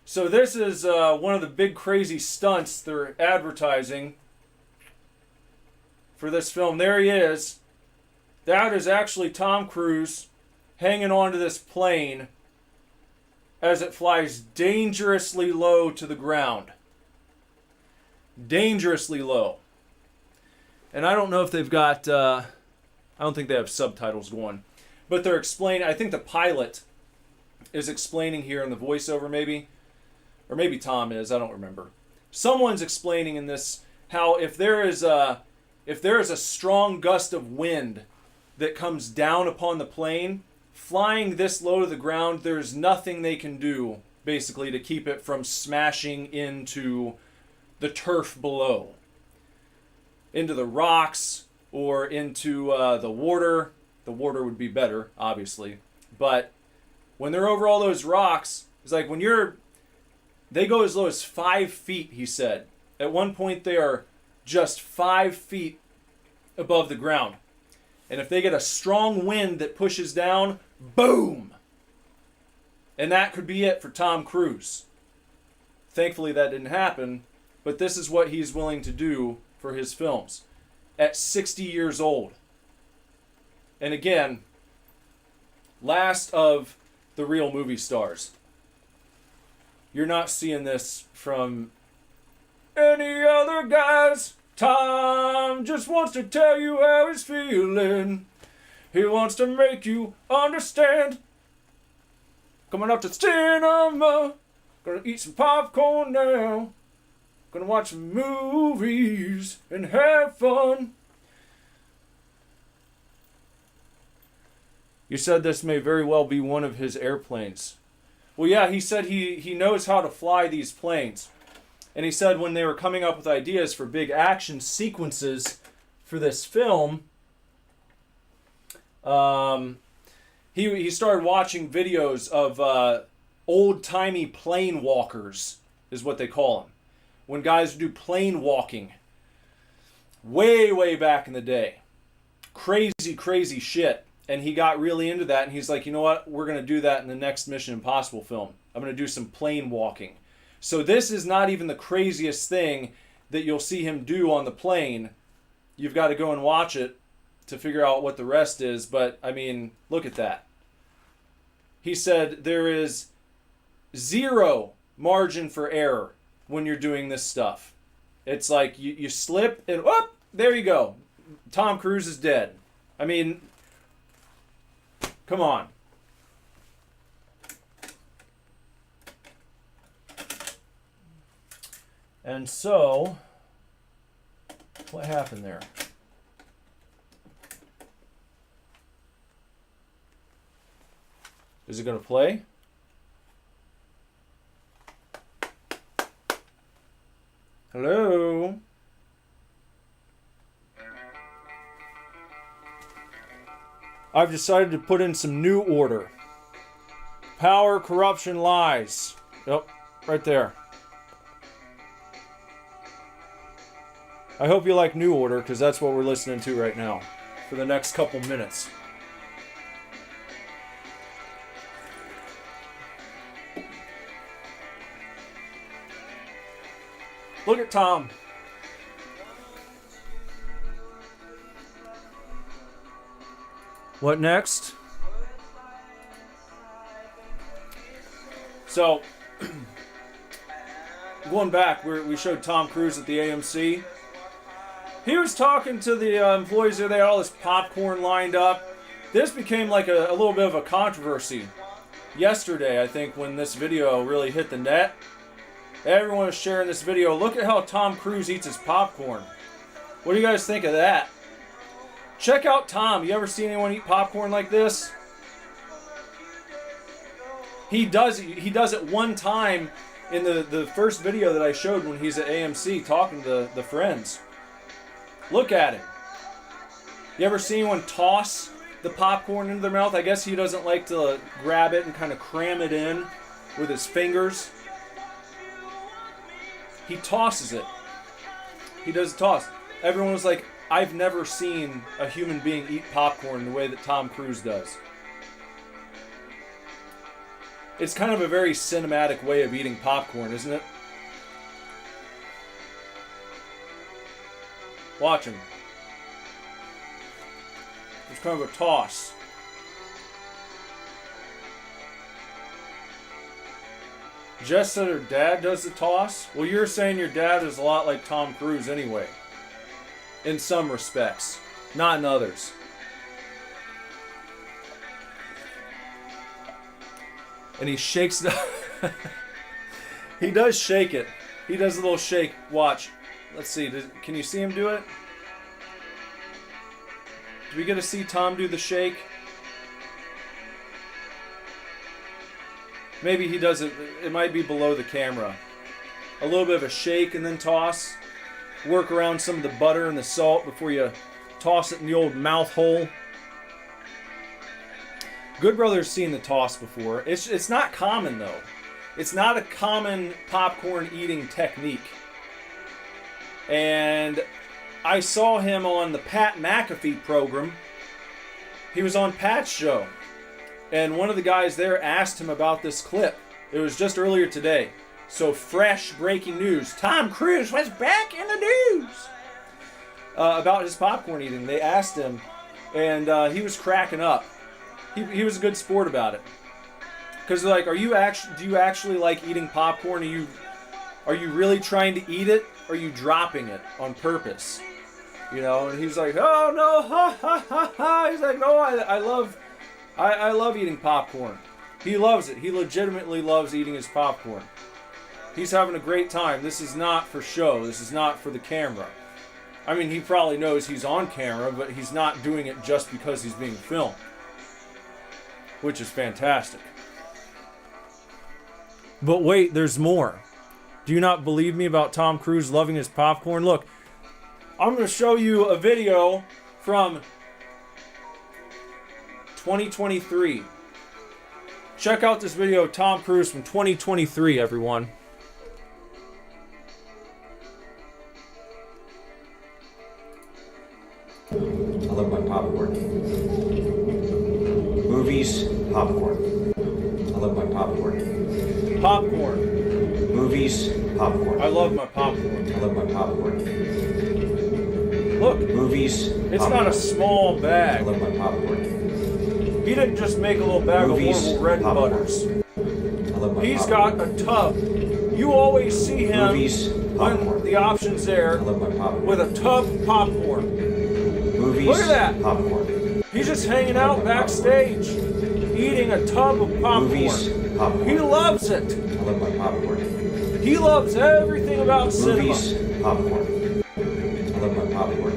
A: So this is one of the big crazy stunts they're advertising for this film. There he is. That is actually Tom Cruise hanging onto this plane as it flies dangerously low to the ground. Dangerously low. And I don't know if they've got... I don't think they have subtitles going. But they're explaining... I think the pilot is explaining here in the voiceover, maybe, or maybe Tom is, I don't remember. Someone's explaining in this how if there is a strong gust of wind that comes down upon the plane, flying this low to the ground, there's nothing they can do basically to keep it from smashing into the turf below, into the rocks or into the water. The water would be better, obviously, but when they're over all those rocks, it's like when they go as low as 5 feet, he said. At one point, they are just 5 feet above the ground. And if they get a strong wind that pushes down, boom! And that could be it for Tom Cruise. Thankfully, that didn't happen, but this is what he's willing to do for his films. At 60 years old. And again, last of the real movie stars. You're not seeing this from any other guys. Tom just wants to tell you how he's feeling. He wants to make you understand. Coming up to cinema. Gonna eat some popcorn now. Gonna watch some movies and have fun. You said this may very well be one of his airplanes. Well, yeah, he said he knows how to fly these planes. And he said when they were coming up with ideas for big action sequences for this film, he started watching videos of old-timey plane walkers, is what they call them. When guys do plane walking. Way, way back in the day. Crazy, crazy shit. And he got really into that, and he's like, you know what? We're going to do that in the next Mission Impossible film. I'm going to do some plane walking. So this is not even the craziest thing that you'll see him do on the plane. You've got to go and watch it to figure out what the rest is. But, I mean, look at that. He said there is zero margin for error when you're doing this stuff. It's like you slip and, oh, there you go. Tom Cruise is dead. I mean, come on. And so, what happened there? Is it going to play? Hello? I've decided to put in some new order. Power, corruption, lies. Yep, right there. I hope you like New Order, because that's what we're listening to right now for the next couple minutes. Look at Tom. What next? So, going back, we showed Tom Cruise at the AMC. He was talking to the employees there. They had all this popcorn lined up. This became like a little bit of a controversy yesterday, I think, when this video really hit the net. Everyone was sharing this video. Look at how Tom Cruise eats his popcorn. What do you guys think of that? Check out Tom. You ever seen anyone eat popcorn like this? He does it one time in the first video that I showed when he's at AMC talking to the friends. Look at him. You ever seen anyone toss the popcorn into their mouth? I guess he doesn't like to grab it and kind of cram it in with his fingers. He tosses it. He does a toss. Everyone was like, I've never seen a human being eat popcorn the way that Tom Cruise does. It's kind of a very cinematic way of eating popcorn, isn't it? Watch him. It's kind of a toss. Jess said her dad does the toss. Well, you're saying your dad is a lot like Tom Cruise anyway. In some respects. Not in others. and he shakes it. He does shake it. He does a little shake. Watch. Let's see. Can you see him do it? Do we get to see Tom do the shake? Maybe he does it. It might be below the camera. A little bit of a shake and then toss. Work around some of the butter and the salt before you toss it in the old mouth hole. Good Brother's seen the toss before. It's not common though. It's not a common popcorn eating technique. And I saw him on the Pat McAfee program. He was on Pat's show. And one of the guys there asked him about this clip. It was just earlier today. So fresh breaking news. Tom Cruise was back in the news. About his popcorn eating. They asked him, and he was cracking up. He was a good sport about it. Because they're like, do you actually like eating popcorn? Are you really trying to eat it? Or are you dropping it on purpose? You know, and he's like, oh no, ha ha ha ha. He's like, no, I love eating popcorn. He loves it. He legitimately loves eating his popcorn. He's having a great time. This is not for show. This is not for the camera. I mean, he probably knows he's on camera, but he's not doing it just because he's being filmed. Which is fantastic. But wait, there's more. Do you not believe me about Tom Cruise loving his popcorn? Look, I'm going to show you a video from 2023. Check out this video of Tom Cruise from 2023, everyone.
B: I love my popcorn. Movies, popcorn. I love my popcorn.
A: Popcorn.
B: Movies, popcorn.
A: I love my popcorn.
B: I love my popcorn.
A: Look,
B: movies.
A: It's not a small bag.
B: I love my popcorn.
A: He didn't just make a little bag
B: movies,
A: of horrible red
B: popcorn.
A: butters.
B: I love my
A: He's
B: popcorn.
A: got a tub. You always see him
B: movies,
A: when the option's there
B: I love my popcorn.
A: with a tub of popcorn.
B: Movies,
A: Look at that.
B: Popcorn.
A: He's just hanging out backstage, eating a tub of popcorn.
B: Movies, popcorn.
A: He loves it.
B: I love my popcorn.
A: He loves everything about
B: Movies,
A: cinema.
B: popcorn. I love my popcorn.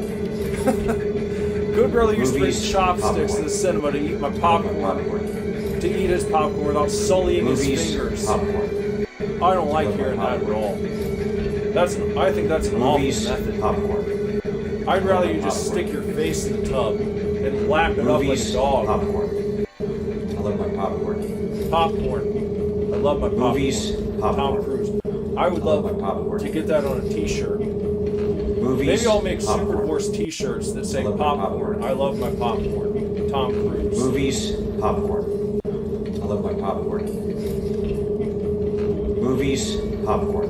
A: Good Brother used to bring
B: Movies,
A: chopsticks
B: popcorn.
A: to the cinema to eat my
B: I love my
A: popcorn.
B: popcorn.
A: To eat his popcorn without sullying his
B: Movies,
A: fingers.
B: popcorn.
A: I don't like
B: I love my
A: hearing that at
B: popcorn.
A: all. I think that's an
B: Movies,
A: awful method.
B: popcorn.
A: I'd rather you
B: my
A: just
B: popcorn.
A: stick your face in the tub and lap it up like
B: Movies,
A: a dog.
B: popcorn. I love my popcorn.
A: Popcorn. I love my popcorn.
B: Movies, popcorn.
A: Tom Cruise. I would
B: love
A: love
B: my popcorn.
A: to get that on a t-shirt.
B: Movies,
A: Maybe I'll make
B: popcorn.
A: Superdivorce t-shirts that say
B: I love my
A: popcorn.
B: popcorn.
A: I love my popcorn. Tom Cruise.
B: Movies, popcorn. I love my popcorn. Movies, popcorn.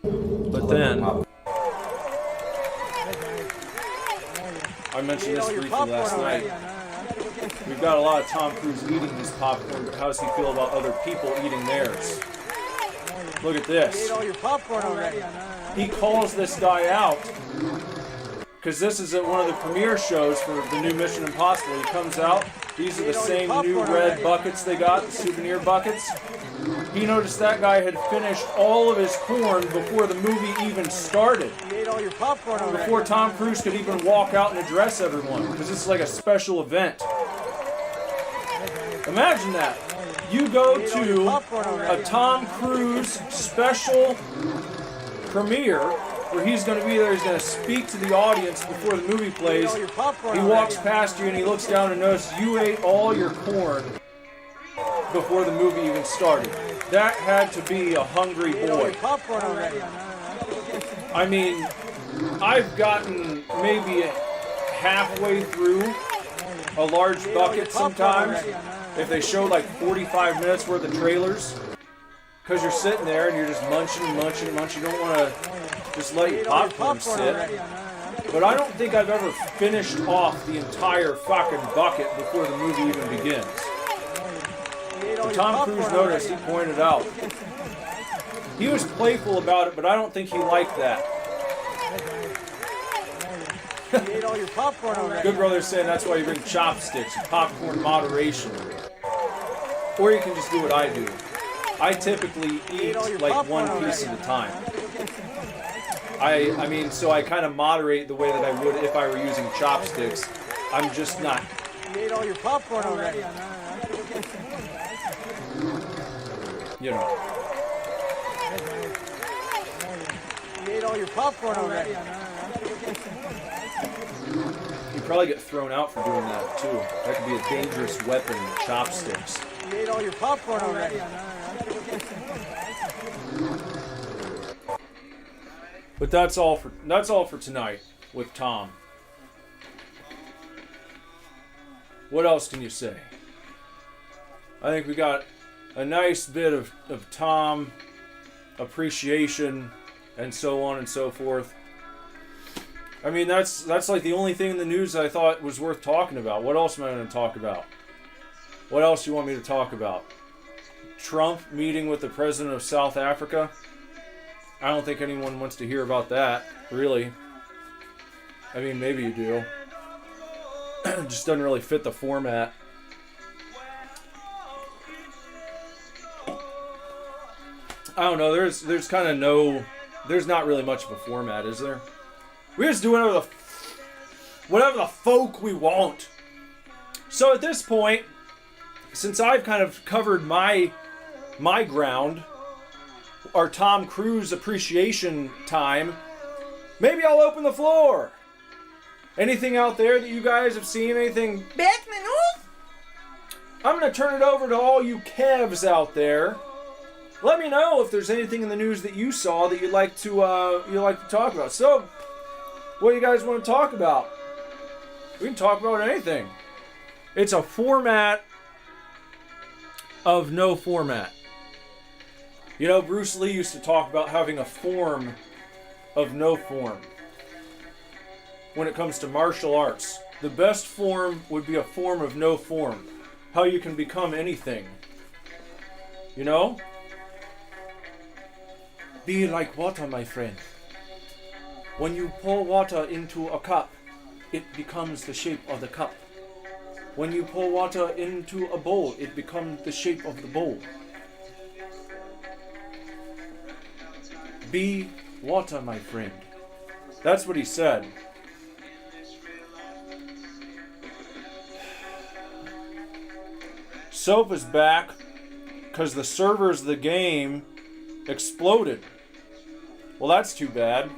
A: But
B: I love
A: then,
B: my popcorn.
A: I mentioned this briefly last night. We've got a lot of Tom Cruise eating his popcorn, but how does he feel about other people eating theirs? Look at this.
C: You ate all your popcorn already.
A: He calls this guy out because this is at one of the premiere shows for the new Mission Impossible. He comes out. These are the same new red buckets they got, the souvenir buckets. He noticed that guy had finished all of his corn before the movie even started.
C: You ate all your popcorn already.
A: Before Tom Cruise could even walk out and address everyone, because this is like a special event. Imagine that. You go to a Tom Cruise special premiere where he's going to be there, he's going to speak to the audience before the movie plays. He walks past you and he looks down and notices you ate all your corn before the movie even started. That had to be a hungry boy. I mean, I've gotten maybe halfway through a large bucket sometimes if they show like 45 minutes worth of trailers, because you're sitting there and you're just munching. You don't want to just let your popcorn sit. But I don't think I've ever finished off the entire fucking bucket before the movie even begins. When Tom Cruise noticed, he pointed out. He was playful about it, but I don't think he liked that.
C: You ate all your popcorn already.
A: Good Brother's saying that's why you bring chopsticks, popcorn moderation. Or you can just do what I do. I typically eat like one piece at a time. I mean, so I kind of moderate the way that I would if I were using chopsticks. I'm just not.
C: You ate all your popcorn already.
A: You know.
C: You ate all your popcorn already.
A: You probably get thrown out for doing that too. That could be a dangerous weapon, chopsticks.
C: You ate all your popcorn already.
A: But that's all for tonight with Tom. What else can you say? I think we got a nice bit of Tom appreciation and so on and so forth. I mean, that's like the only thing in the news that I thought was worth talking about. What else am I going to talk about? What else do you want me to talk about? Trump meeting with the president of South Africa? I don't think anyone wants to hear about that, really. I mean, maybe you do. It just doesn't really fit the format. I don't know, there's kind of no... There's not really much of a format, is there? We just do whatever the folk we want. So at this point, since I've kind of covered my ground, our Tom Cruise appreciation time, maybe I'll open the floor. Anything out there that you guys have seen? Anything? I'm going to turn it over to all you Kevs out there. Let me know if there's anything in the news that you saw that you'd like to talk about. So, what do you guys want to talk about? We can talk about anything. It's a format of no format. You know, Bruce Lee used to talk about having a form of no form. When it comes to martial arts, the best form would be a form of no form. How you can become anything. You know? Be like water, my friend. When you pour water into a cup, it becomes the shape of the cup. When you pour water into a bowl, it becomes the shape of the bowl. Be water, my friend. That's what he said. Soap is back because the servers of the game exploded. Well, that's too bad.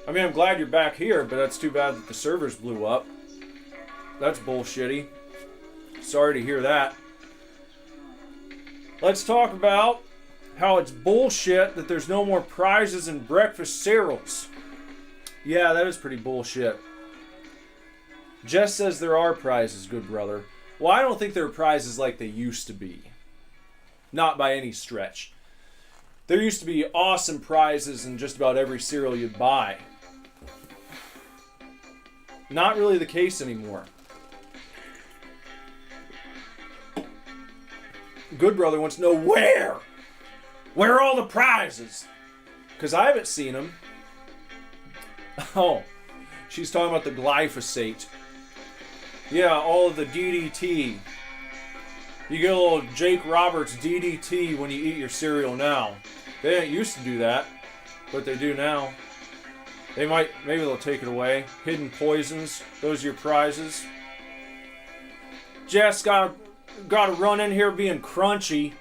A: I mean, I'm glad you're back here, but that's too bad that the servers blew up. That's bullshitty. Sorry to hear that. Let's talk about how it's bullshit that there's no more prizes in breakfast cereals. Yeah, that is pretty bullshit. Jess says there are prizes, good brother. Well, I don't think there are prizes like they used to be. Not by any stretch. There used to be awesome prizes in just about every cereal you'd buy. Not really the case anymore. Good brother wants to know where? Where are all the prizes? Because I haven't seen them. Oh, she's talking about the glyphosate. Yeah, all of the DDT. You get a little Jake Roberts DDT when you eat your cereal now. They didn't used to do that, but they do now. Maybe they'll take it away. Hidden poisons, those are your prizes. Jess gotta run in here being crunchy.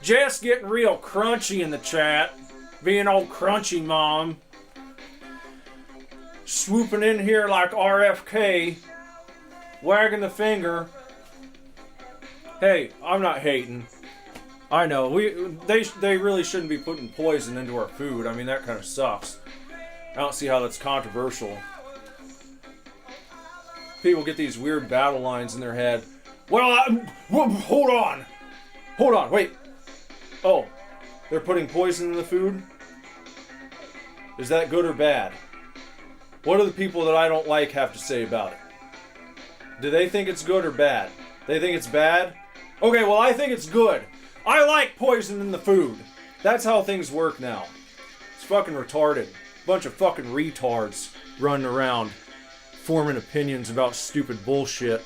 A: Jess getting real crunchy in the chat. Being old crunchy mom. Swooping in here like RFK. Wagging the finger. Hey, I'm not hating. I know, they really shouldn't be putting poison into our food. I mean, that kind of sucks. I don't see how that's controversial. People get these weird battle lines in their head. Well, hold on, wait. Oh, they're putting poison in the food? Is that good or bad? What do the people that I don't like have to say about it? Do they think it's good or bad? They think it's bad? Okay, well, I think it's good. I like poison in the food. That's how things work now. It's fucking retarded. Bunch of fucking retards running around forming opinions about stupid bullshit.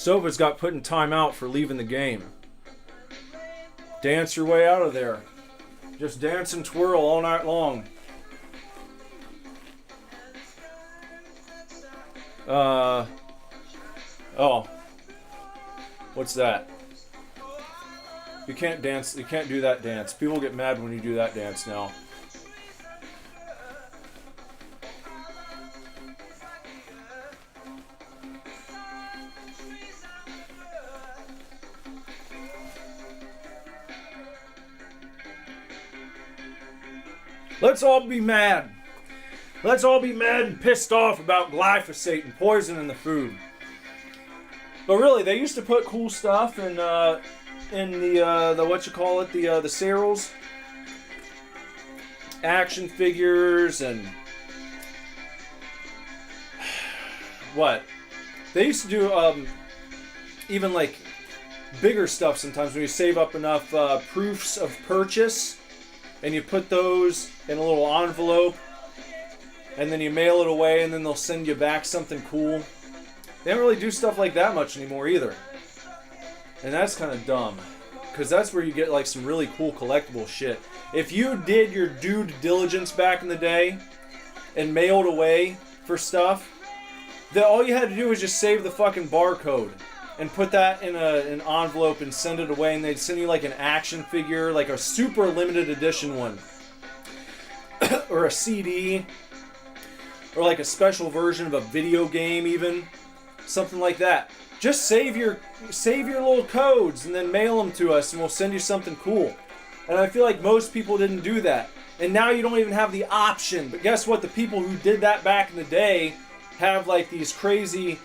A: Sova's got put in timeout for leaving the game. Dance your way out of there. Just dance and twirl all night long. Oh. What's that? You can't dance. You can't do that dance. People get mad when you do that dance now. Let's all be mad. Let's all be mad and pissed off about glyphosate and poison in the food. But really, they used to put cool stuff in the what you call it, the cereals, action figures, and what they used to do. Even like bigger stuff sometimes when you save up enough proofs of purchase, and you put those in a little envelope, and then you mail it away, and then they'll send you back something cool. They don't really do stuff like that much anymore either. And that's kind of dumb. Because that's where you get like some really cool collectible shit. If you did your due diligence back in the day and mailed away for stuff, then all you had to do was just save the fucking barcode and put that in an envelope and send it away, and they'd send you like an action figure, like a super limited edition one. Or a CD. Or like a special version of a video game even. Something like that. Just save your little codes and then mail them to us, and we'll send you something cool. And I feel like most people didn't do that. And now you don't even have the option. But guess what? The people who did that back in the day have like these crazy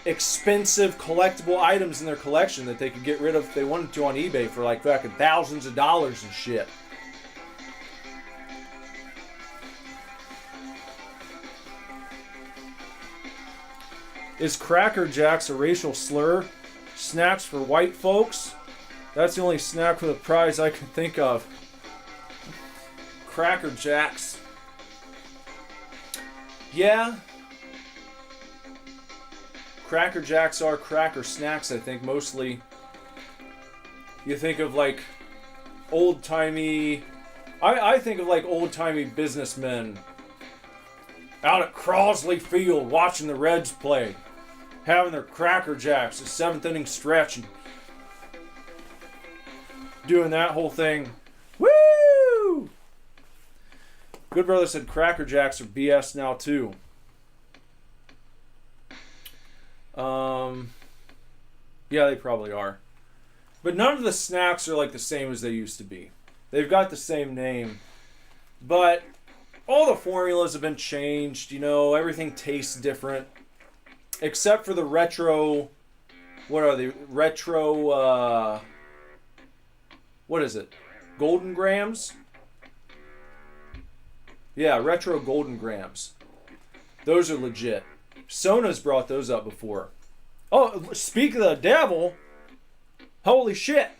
A: expensive collectible items in their collection that they could get rid of if they wanted to on eBay for like fucking thousands of dollars and shit. Is Cracker Jacks a racial slur? Snacks for white folks? That's the only snack with a prize I can think of. Cracker Jacks. Yeah. Cracker Jacks are cracker snacks, I think, mostly. You think of like old-timey... I think of like old-timey businessmen out at Crosley Field watching the Reds play, having their Cracker Jacks, the 7th inning stretch, and doing that whole thing. Woo! Good Brother said Cracker Jacks are BS now too. Yeah, they probably are. But none of the snacks are like the same as they used to be. They've got the same name, but all the formulas have been changed. You know, everything tastes different. Except for the retro... What are they? Retro... what is it? Golden Grams? Yeah, retro Golden Grams. Those are legit. Sona's brought those up before. Oh, speak of the devil. Holy shit.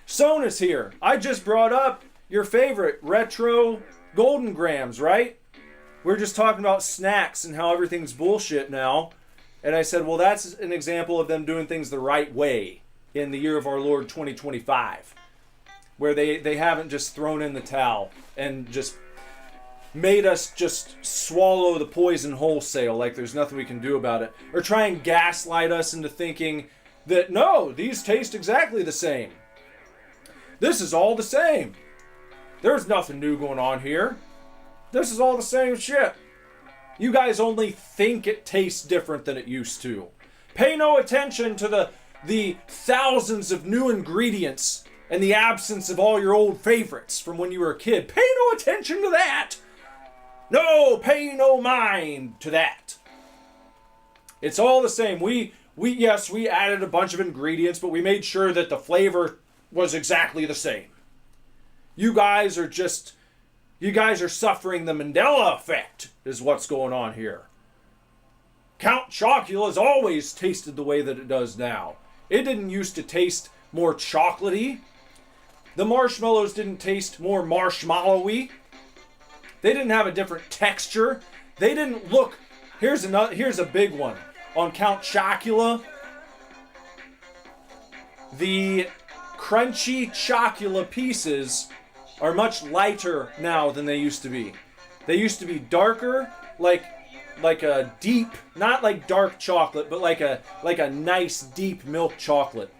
A: Sona's here. I just brought up your favorite retro Golden Grams, right? We're just talking about snacks and how everything's bullshit now. And I said, well, that's an example of them doing things the right way in the year of our Lord 2025. Where they haven't just thrown in the towel and just made us just swallow the poison wholesale like there's nothing we can do about it. Or try and gaslight us into thinking that, no, these taste exactly the same. This is all the same. There's nothing new going on here. This is all the same shit. You guys only think it tastes different than it used to. Pay no attention to the thousands of new ingredients and the absence of all your old favorites from when you were a kid. Pay no attention to that. No, pay no mind to that. It's all the same. We added a bunch of ingredients, but we made sure that the flavor was exactly the same. You guys are suffering the Mandela effect, is what's going on here. Count Chocula's always tasted the way that it does now. It didn't used to taste more chocolatey. The marshmallows didn't taste more marshmallowy. They didn't have a different texture. They didn't look... Here's a big one. On Count Chocula, The crunchy Chocula pieces are much lighter now than they used to be. They used to be darker, like a deep, not like dark chocolate, but like a nice deep milk chocolate.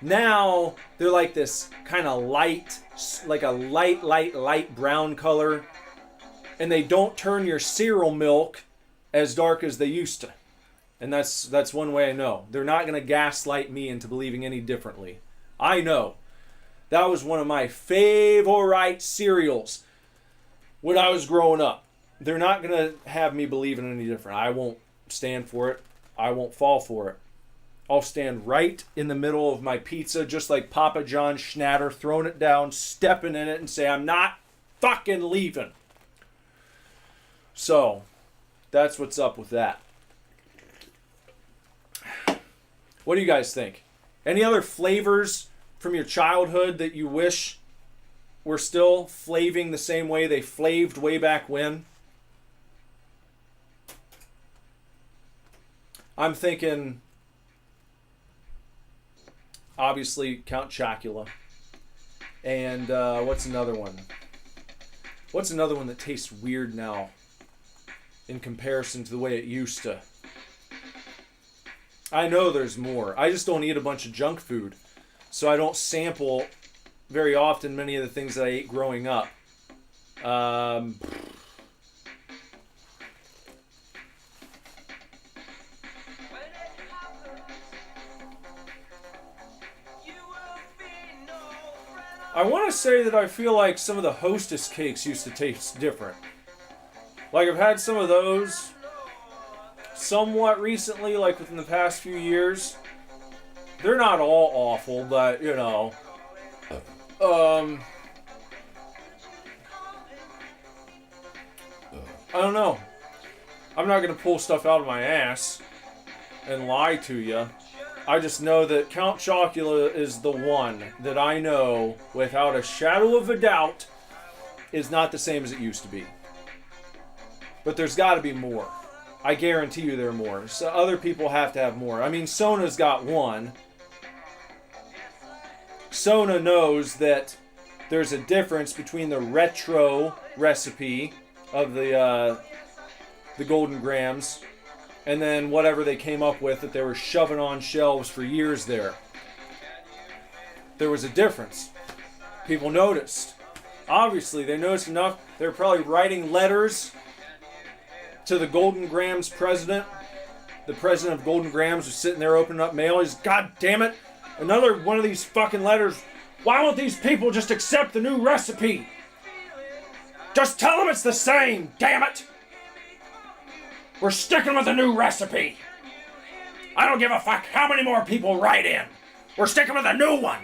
A: Now they're like this kind of light, like a light brown color, and they don't turn your cereal milk as dark as they used to. And that's one way I know. They're not going to gaslight me into believing any differently. I know. That was one of my favorite cereals when I was growing up. They're not going to have me believe in any different. I won't stand for it. I won't fall for it. I'll stand right in the middle of my pizza, just like Papa John Schnatter, throwing it down, stepping in it, and say, I'm not fucking leaving. So, that's what's up with that. What do you guys think? Any other flavors from your childhood that you wish were still flaving the same way they flaved way back when? I'm thinking, obviously, Count Chocula. And what's another one? What's another one that tastes weird now in comparison to the way it used to? I know there's more. I just don't eat a bunch of junk food. So I don't sample very often many of the things that I ate growing up. I want to say that I feel like some of the Hostess cakes used to taste different. Like I've had some of those somewhat recently, like within the past few years. They're not all awful, but you know. I don't know. I'm not going to pull stuff out of my ass and lie to you. I just know that Count Chocula is the one that I know, without a shadow of a doubt, is not the same as it used to be. But there's got to be more. I guarantee you there are more. So other people have to have more. I mean, Sona's got one. Sona knows that there's a difference between the retro recipe of the Golden Grams and then whatever they came up with that they were shoving on shelves for years there. There was a difference. People noticed. Obviously, they noticed enough. They were probably writing letters to the Golden Grams president. The president of Golden Grams was sitting there opening up mail. He's, God damn it, another one of these fucking letters. Why won't these people just accept the new recipe? Just tell them it's the same, damn it! We're sticking with the new recipe. I don't give a fuck how many more people write in. We're sticking with a new one.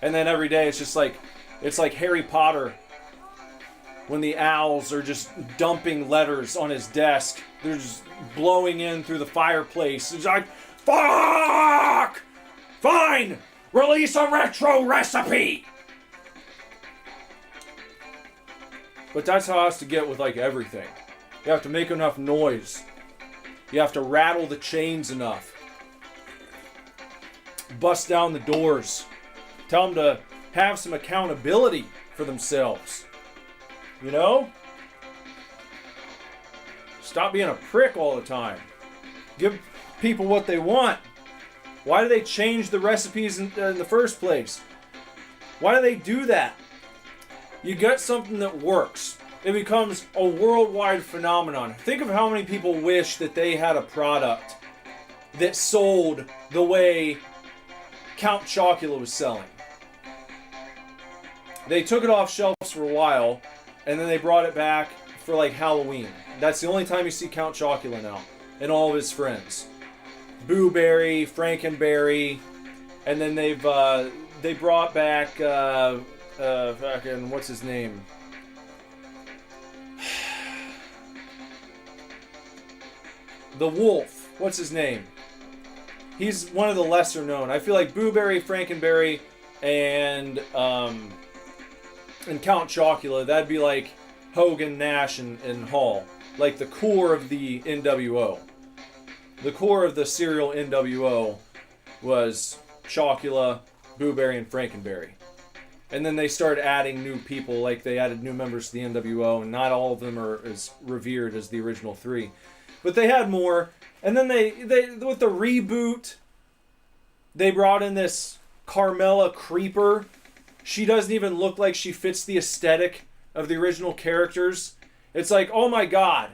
A: And then every day it's just like, it's like Harry Potter when the owls are just dumping letters on his desk. They're just blowing in through the fireplace. It's like, fuck! Fine! Release a retro recipe! But that's how it has to get with like everything. You have to make enough noise. You have to rattle the chains enough. Bust down the doors. Tell them to have some accountability for themselves. You know? Stop being a prick all the time. Give people what they want. Why do they change the recipes in the first place? Why do they do that? You get something that works. It becomes a worldwide phenomenon. Think of how many people wish that they had a product that sold the way Count Chocula was selling. They took it off shelves for a while, and then they brought it back for like Halloween. That's the only time you see Count Chocula now, and all of his friends. Boo Berry, Frankenberry, and then they brought back fucking what's his name? The Wolf. What's his name? He's one of the lesser known. I feel like Boo Berry, Frankenberry, and Count Chocula. That'd be like Hogan, Nash, and Hall. Like the core of the NWO. The core of the cereal NWO was Chocula, Booberry, and Frankenberry. And then they started adding new people, like they added new members to the NWO, and not all of them are as revered as the original 3. But they had more. And then they with the reboot, they brought in this Carmella Creeper. She doesn't even look like she fits the aesthetic of the original characters. It's like, oh my god,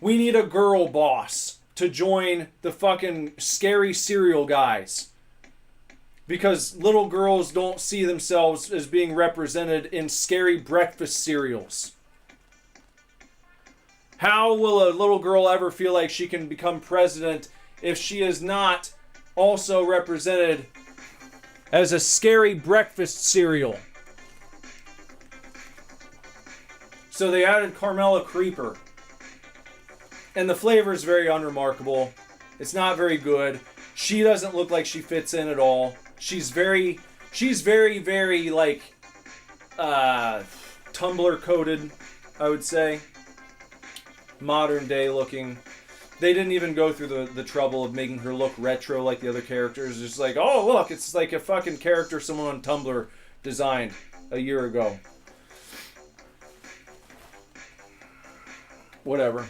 A: we need a girl boss to join the fucking scary cereal guys. Because little girls don't see themselves as being represented in scary breakfast cereals. How will a little girl ever feel like she can become president if she is not also represented as a scary breakfast cereal? So they added Carmella Creeper. And the flavor is very unremarkable. It's not very good. She doesn't look like she fits in at all. She's very, very, like, Tumblr coded, I would say. Modern day looking. They didn't even go through the trouble of making her look retro like the other characters. It's just like, oh, look, it's like a fucking character someone on Tumblr designed a year ago. Whatever.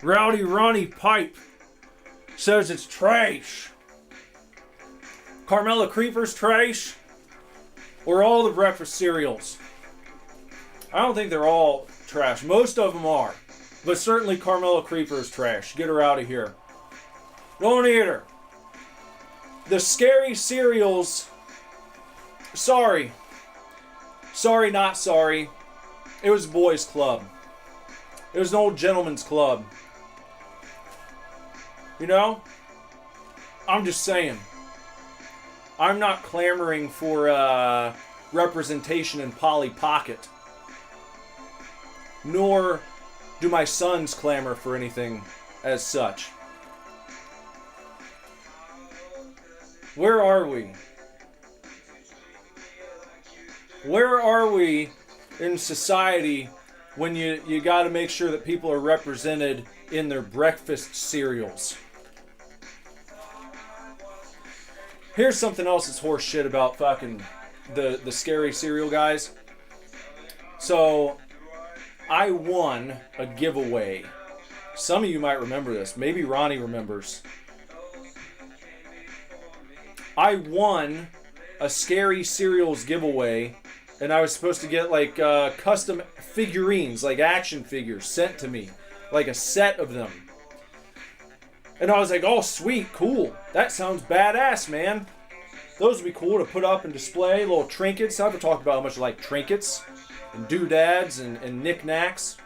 A: Rowdy Ronnie Pipe says it's trash. Carmella Creeper's trash? Or all the breakfast cereals? I don't think they're all trash. Most of them are. But certainly Carmella Creeper is trash. Get her out of here. Don't eat her. The scary cereals... Sorry. Sorry, not sorry. It was a boys' club. It was an old gentleman's club. You know? I'm just saying. I'm not clamoring for representation in Polly Pocket. Nor do my sons clamor for anything as such. Where are we? Where are we in society when you got to make sure that people are represented in their breakfast cereals? Here's something else that's horse shit about fucking the scary cereal guys. So, I won a giveaway. Some of you might remember this. Maybe Ronnie remembers. I won a Scary Cereals giveaway, and I was supposed to get like custom figurines, like action figures, sent to me. Like a set of them. And I was like, oh, sweet, cool. That sounds badass, man. Those would be cool to put up and display. Little trinkets. I haven't talked about how much I like trinkets and doodads and knickknacks.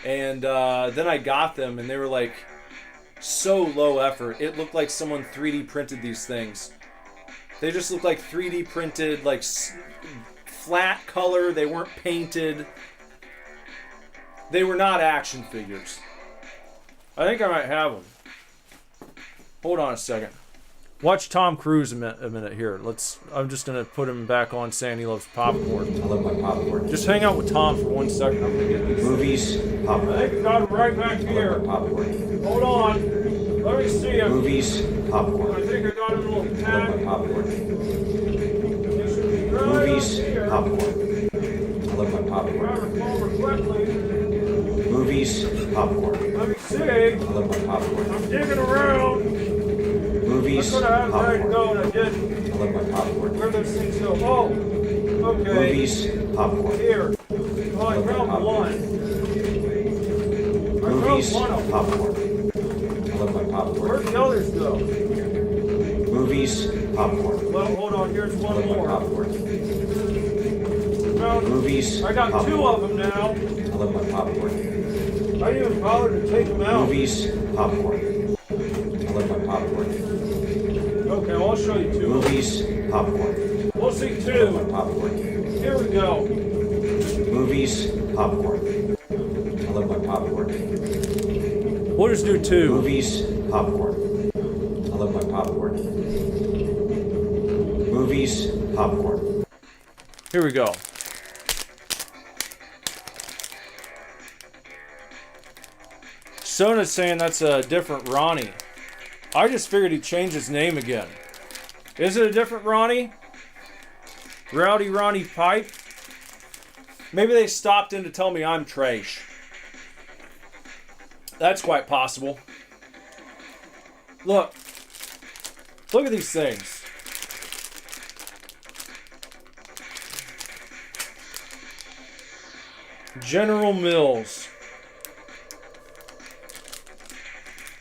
A: And then I got them, and they were like so low effort. It looked like someone 3D printed these things. They just looked like 3D printed, like flat color. They weren't painted. They were not action figures. I think I might have them. Hold on a second. Watch Tom Cruise a minute here. I'm just gonna put him back on saying he loves popcorn.
B: I love my popcorn.
A: Just hang out with Tom for 1 second. I'm gonna get these.
B: Movies, popcorn.
A: I think I got him right back
B: I
A: here.
B: love my popcorn.
A: Hold on. Let me see him.
B: Movies, popcorn.
A: I think I got him a little
B: I love
A: pack.
B: my popcorn.
A: He should be right
B: Movies,
A: up here.
B: popcorn. I love my
A: If I
B: popcorn.
A: recall correctly.
B: Movies, popcorn.
A: Let me see.
B: I love my popcorn.
A: I'm digging around. I
B: Movies,
A: could have had it ready to
B: popcorn.
A: go and I didn't.
B: I love my popcorn.
A: Where those things go? Oh, okay.
B: Movies, popcorn.
A: Here. Oh, I found one. I
B: Movies,
A: found one of them.
B: popcorn. I love my popcorn.
A: Where'd the others go?
B: Movies, popcorn.
A: Well, hold on. Here's
B: I
A: one
B: love my
A: more.
B: popcorn.
A: Found,
B: Movies,
A: I got
B: popcorn.
A: 2 of them now.
B: I love my popcorn.
A: I didn't even bother to take them out.
B: Movies, popcorn. I love my popcorn.
A: Okay, well, I'll show you 2.
B: Movies, popcorn.
A: We'll see
B: I love my
A: 2.
B: popcorn.
A: Here we go.
B: Movies, popcorn. I love my popcorn.
A: We'll just do 2.
B: Movies, popcorn. I love my popcorn. Movies, popcorn.
A: Here we go. Sona's saying that's a different Ronnie. I just figured he'd change his name again. Is it a different Ronnie? Rowdy Ronnie Pipe? Maybe they stopped in to tell me I'm trash. That's quite possible. Look. Look at these things. General Mills.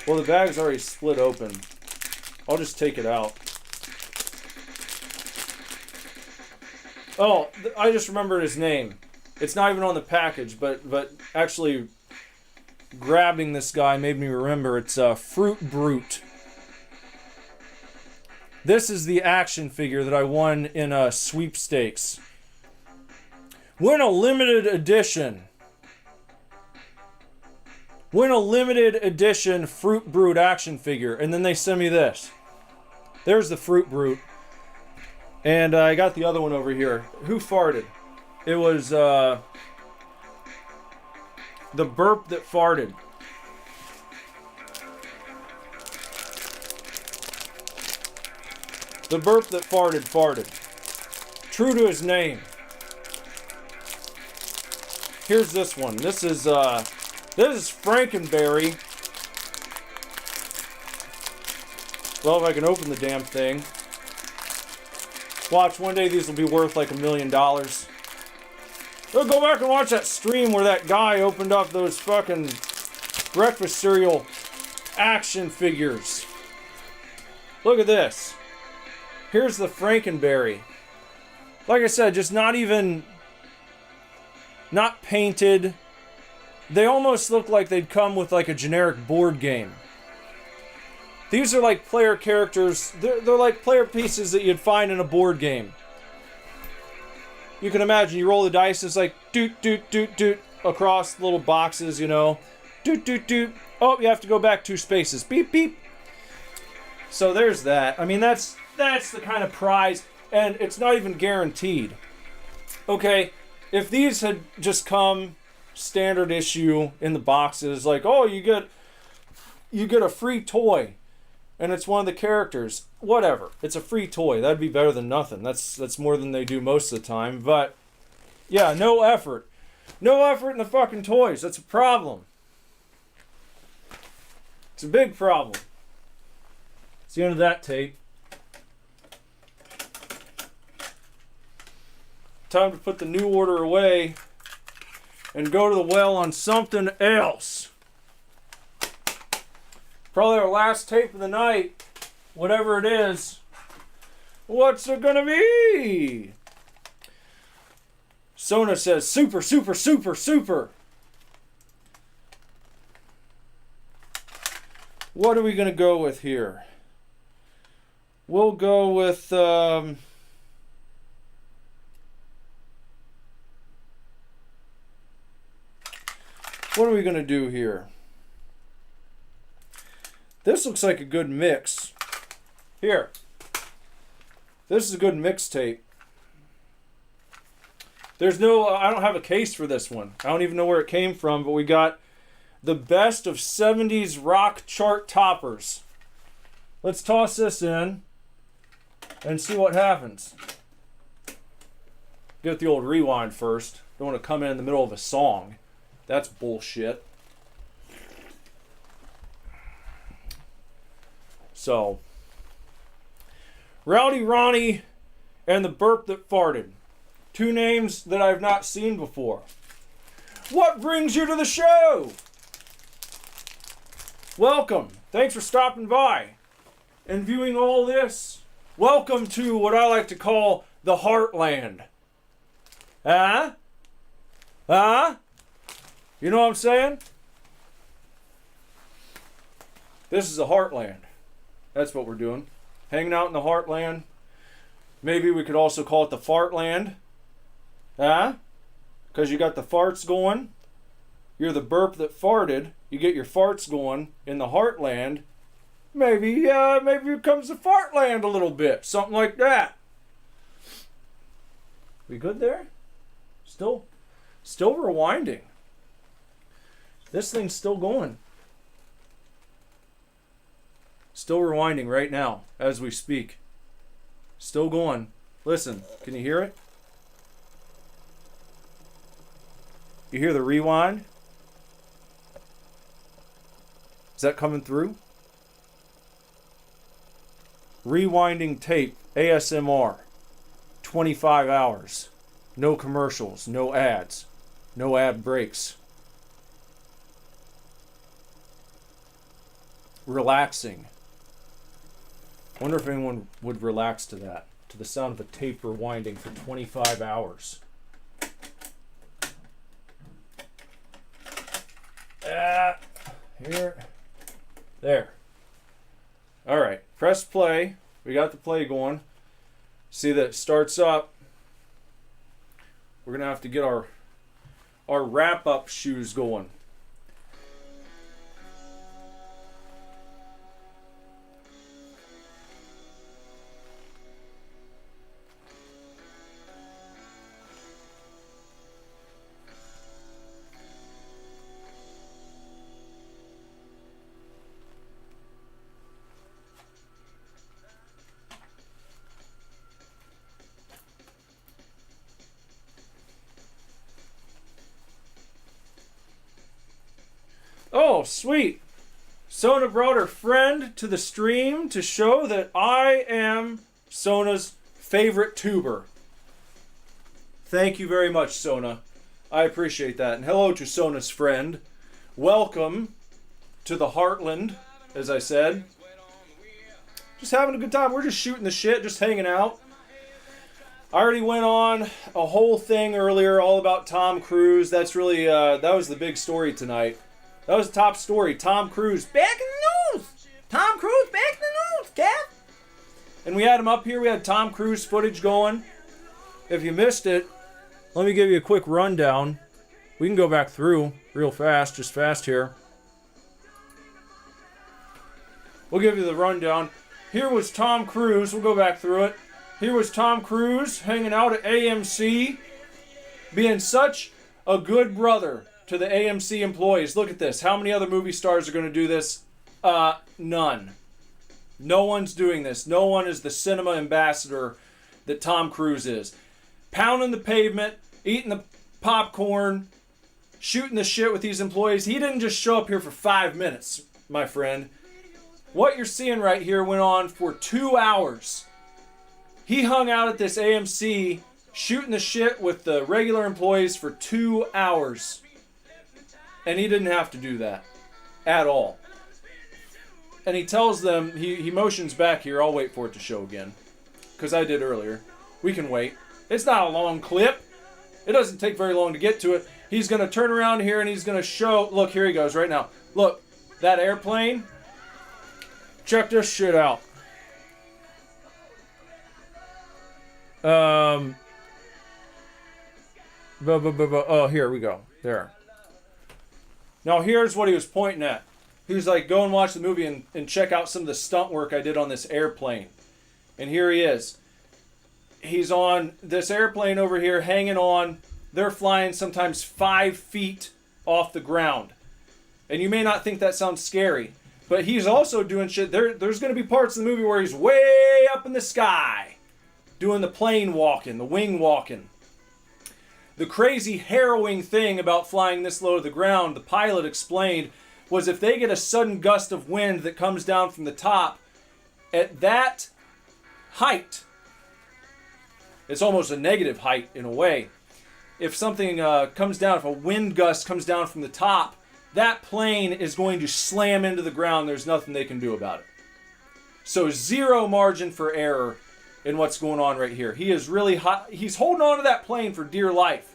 A: Well, the bag's already split open. I'll just take it out. Oh, I just remembered his name. It's not even on the package, but actually grabbing this guy made me remember. It's Fruit Brute. This is the action figure that I won in a sweepstakes. Win a limited edition. Win a limited edition Fruit Brute action figure. And then they send me this. There's the Fruit Brute. And I got the other one over here. Who farted? It was the burp that farted. The burp that farted. True to his name. Here's this one. This is Frankenberry. Well, if I can open the damn thing. Watch, one day these will be worth like $1 million. We'll go back and watch that stream where that guy opened up those fucking breakfast cereal action figures. Look at this. Here's the Frankenberry. Like I said, just not painted. They almost look like they'd come with like a generic board game. These are like player characters. They're like player pieces that you'd find in a board game. You can imagine, you roll the dice, it's like doot, doot, doot, doot, across little boxes, you know. Doot, doot, doot. Oh, you have to go back 2 spaces. Beep, beep. So there's that. I mean, that's the kind of prize, and it's not even guaranteed. Okay, if these had just come standard issue in the boxes, like, oh, you get a free toy. And it's one of the characters. Whatever. It's a free toy. That'd be better than nothing. That's more than they do most of the time. But, yeah, no effort. No effort in the fucking toys. That's a problem. It's a big problem. It's the end of that tape. Time to put the new order away and go to the well on something else. Probably our last tape of the night, whatever it is. What's it gonna be? Sona says, super, super, super, super. What are we gonna go with here? We'll go with, what are we gonna do here? This looks like a good mix. Here. This is a good mixtape. There's no, I don't have a case for this one. I don't even know where it came from, but we got the best of 70s rock chart toppers. Let's toss this in and see what happens. Get the old rewind first. Don't want to come in the middle of a song. That's bullshit. So, Rowdy Ronnie and the burp that farted. 2 names that I've not seen before. What brings you to the show? Welcome. Thanks for stopping by and viewing all this. Welcome to what I like to call the Heartland. Huh? Huh? You know what I'm saying? This is the Heartland. That's what we're doing. Hanging out in the Heartland. Maybe we could also call it the Fartland. Huh? Because you got the farts going. You're the burp that farted. You get your farts going in the Heartland. Maybe it becomes the Fartland a little bit. Something like that. We good there? Still rewinding. This thing's still going. Still rewinding right now as we speak. Still going. Listen, can you hear it? You hear the rewind? Is that coming through? Rewinding tape, ASMR. 25 hours. No commercials, no ads, no ad breaks. Relaxing. Wonder if anyone would relax to that, to the sound of a tape rewinding for 25 hours. Here. There. Alright, press play. We got the play going. See that it starts up. We're going to have to get our wrap-up shoes going. Oh, sweet. Sona brought her friend to the stream to show that I am Sona's favorite tuber. Thank you very much, Sona. I appreciate that. And hello to Sona's friend. Welcome to the Heartland, as I said. Just having a good time. We're just shooting the shit, just hanging out. I already went on a whole thing earlier all about Tom Cruise. That's really, that was the big story tonight. That was the top story. Tom Cruise, back in the news. Tom Cruise, back in the news, Cap. And we had him up here. We had Tom Cruise footage going. If you missed it, let me give you a quick rundown. We can go back through real fast, just fast here. We'll give you the rundown. Here was Tom Cruise. We'll go back through it. Here was Tom Cruise hanging out at AMC, being such a good brother to the AMC employees. Look at this. How many other movie stars are going to do this? None. No one's doing this. No one is the cinema ambassador that Tom Cruise is. Pounding the pavement, eating the popcorn, shooting the shit with these employees. He didn't just show up here for 5 minutes, my friend. What you're seeing right here went on for 2 hours. He hung out at this AMC shooting the shit with the regular employees for 2 hours. And he didn't have to do that at all. And he tells them, he motions back here. I'll wait for it to show again, because I did earlier. We can wait. It's not a long clip. It doesn't take very long to get to it. He's going to turn around here and he's going to show. Look, here he goes right now. Look, that airplane. Check this shit out. Oh, here we go. There. Now here's what he was pointing at. He was like, go and watch the movie and check out some of the stunt work I did on this airplane. And here he is. He's on this airplane over here, hanging on. They're flying sometimes 5 feet off the ground. And you may not think that sounds scary, but he's also doing shit. There's going to be parts of the movie where he's way up in the sky, doing the plane walking, the wing walking. The crazy, harrowing thing about flying this low to the ground, the pilot explained, was if they get a sudden gust of wind that comes down from the top, at that height, it's almost a negative height in a way. If something comes down, if a wind gust comes down from the top, that plane is going to slam into the ground. There's nothing they can do about it. So zero margin for error in what's going on right here. He is really hot. He's holding on to that plane for dear life.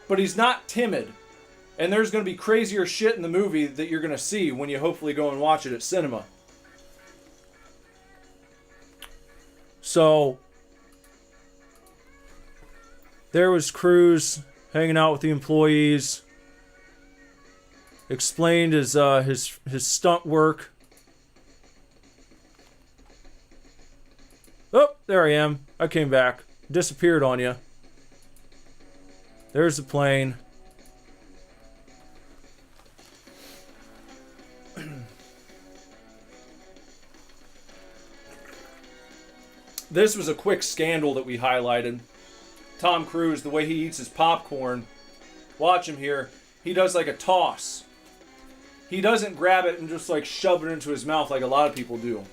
A: But he's not timid. And there's going to be crazier shit in the movie that you're going to see when you hopefully go and watch it at cinema. So there was Cruise hanging out with the employees. Explained his stunt work. Oh, there I am. I came back. Disappeared on you. There's the plane. This was a quick scandal that we highlighted. Tom Cruise, the way he eats his popcorn. Watch him here. He does like a toss. He doesn't grab it and just like shove it into his mouth like a lot of people do.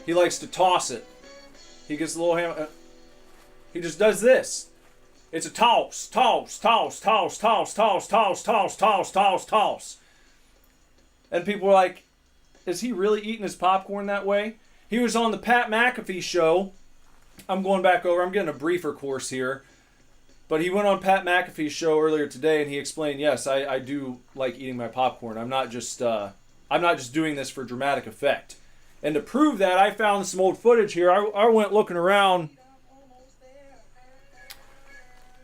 A: He likes to toss it. He gets a little ham. He just does this. It's a toss, toss, toss, toss, toss, toss, toss, toss, toss, toss, toss. And people are like, is he really eating his popcorn that way? He was on the Pat McAfee show. I'm going back over. I'm getting a briefer course here. But he went on Pat McAfee's show earlier today, and he explained, yes, I do like eating my popcorn. I'm not just doing this for dramatic effect. And to prove that, I found some old footage here. I went looking around.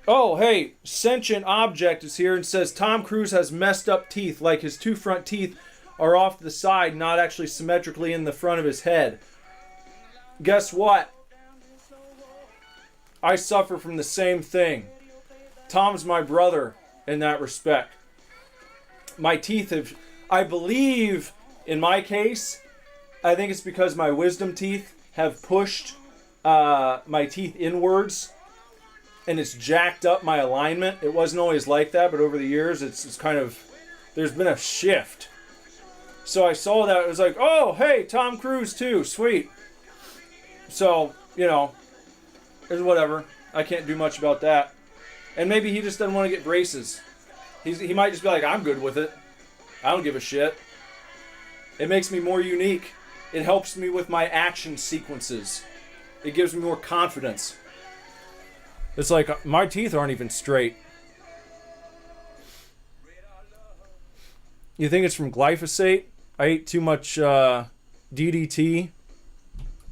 A: Oh, hey, Sentient Object is here and says Tom Cruise has messed up teeth, like his two front teeth are off to the side, not actually symmetrically in the front of his head. Guess what? I suffer from the same thing. Tom's my brother in that respect. My teeth have, I believe, in my case, I think it's because my wisdom teeth have pushed my teeth inwards, and it's jacked up my alignment. It wasn't always like that, but over the years, it's kind of, there's been a shift. So I saw that, it was like, oh, hey, Tom Cruise too, sweet. So, you know, it's whatever. I can't do much about that. And maybe he just doesn't want to get braces. He might just be like, I'm good with it. I don't give a shit. It makes me more unique. It helps me with my action sequences. It gives me more confidence. It's like, my teeth aren't even straight. You think it's from glyphosate? I ate too much DDT.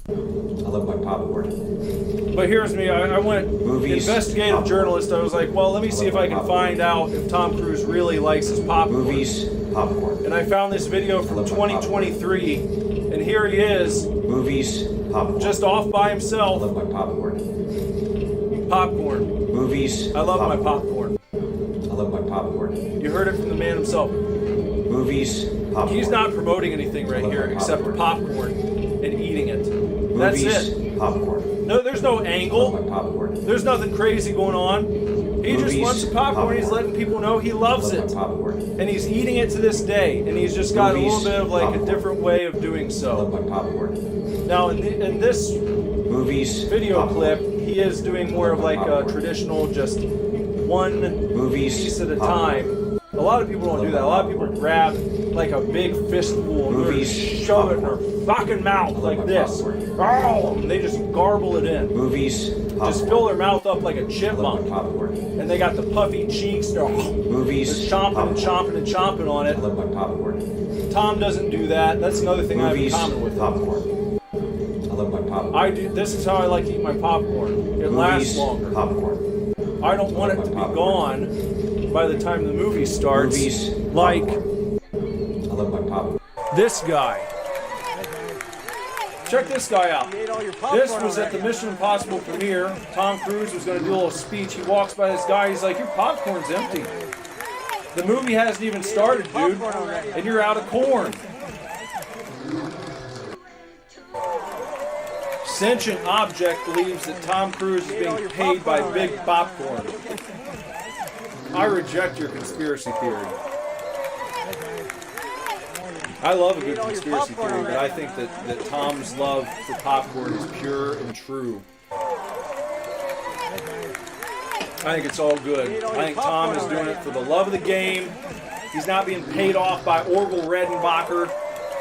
B: I love my popcorn.
A: But here's me. I went
B: Movies,
A: investigative
B: popcorn.
A: Journalist. I was like, well, let me see if I can find out if Tom Cruise really likes his popcorn.
B: Movies, popcorn.
A: And I found this video from 2023, and here he is,
B: Movies, popcorn.
A: just off by
B: I
A: himself.
B: love my popcorn.
A: Popcorn.
B: Movies,
A: I love my popcorn.
B: I love my popcorn.
A: You heard it from the man himself.
B: Movies, popcorn.
A: He's not promoting anything right here except popcorn and eating it. That's
B: Movies,
A: it.
B: popcorn.
A: No, there's no
B: I love
A: angle.
B: my popcorn.
A: There's nothing crazy going on. He just
B: Movies,
A: wants the popcorn. He's
B: popcorn.
A: letting people know he loves
B: I love
A: it.
B: my popcorn.
A: And he's eating it to this day. And he's just got a little
B: Movies,
A: bit of like a
B: popcorn.
A: different way of doing
B: I love
A: so.
B: my popcorn.
A: Now, in this
B: Movies,
A: video
B: popcorn.
A: clip, he is doing more of like a traditional, just one
B: Movies,
A: piece at a
B: popcorn.
A: time. A lot of people don't do that. A lot of people grab like a big fistful and
B: Movies,
A: just shove it in their fucking mouth like this. Oh, and they just garble it in.
B: Movies, popcorn.
A: Just fill their mouth up like a
B: I love my
A: chipmunk.
B: popcorn.
A: And they got the puffy cheeks. They're
B: Movies,
A: just chomping and
B: popcorn.
A: chomping and chomping on
B: I
A: it.
B: love my popcorn.
A: Tom doesn't do that. That's another thing I have in
B: Movies,
A: common with him.
B: popcorn. I love my popcorn.
A: I do. This is how I like to eat my popcorn. It lasts
B: Movies,
A: longer.
B: popcorn.
A: I don't want it to be gone by the time the movie starts.
B: Movies,
A: Like
B: popcorn. I love my popcorn.
A: this guy. Check this guy out.
C: You ate all your popcorn
A: This was at
C: already.
A: the Mission Impossible premiere. Tom Cruise was going to do a little speech. He walks by this guy. He's like, your popcorn's empty. The movie hasn't even started, dude. And you're out of corn. Sentient Object believes that Tom Cruise is being paid by Big Popcorn. I reject your conspiracy theory. I love a good conspiracy theory, but I think that Tom's love for popcorn is pure and true. I think it's all good. I think Tom is doing it for the love of the game. He's not being paid off by Orville Redenbacher.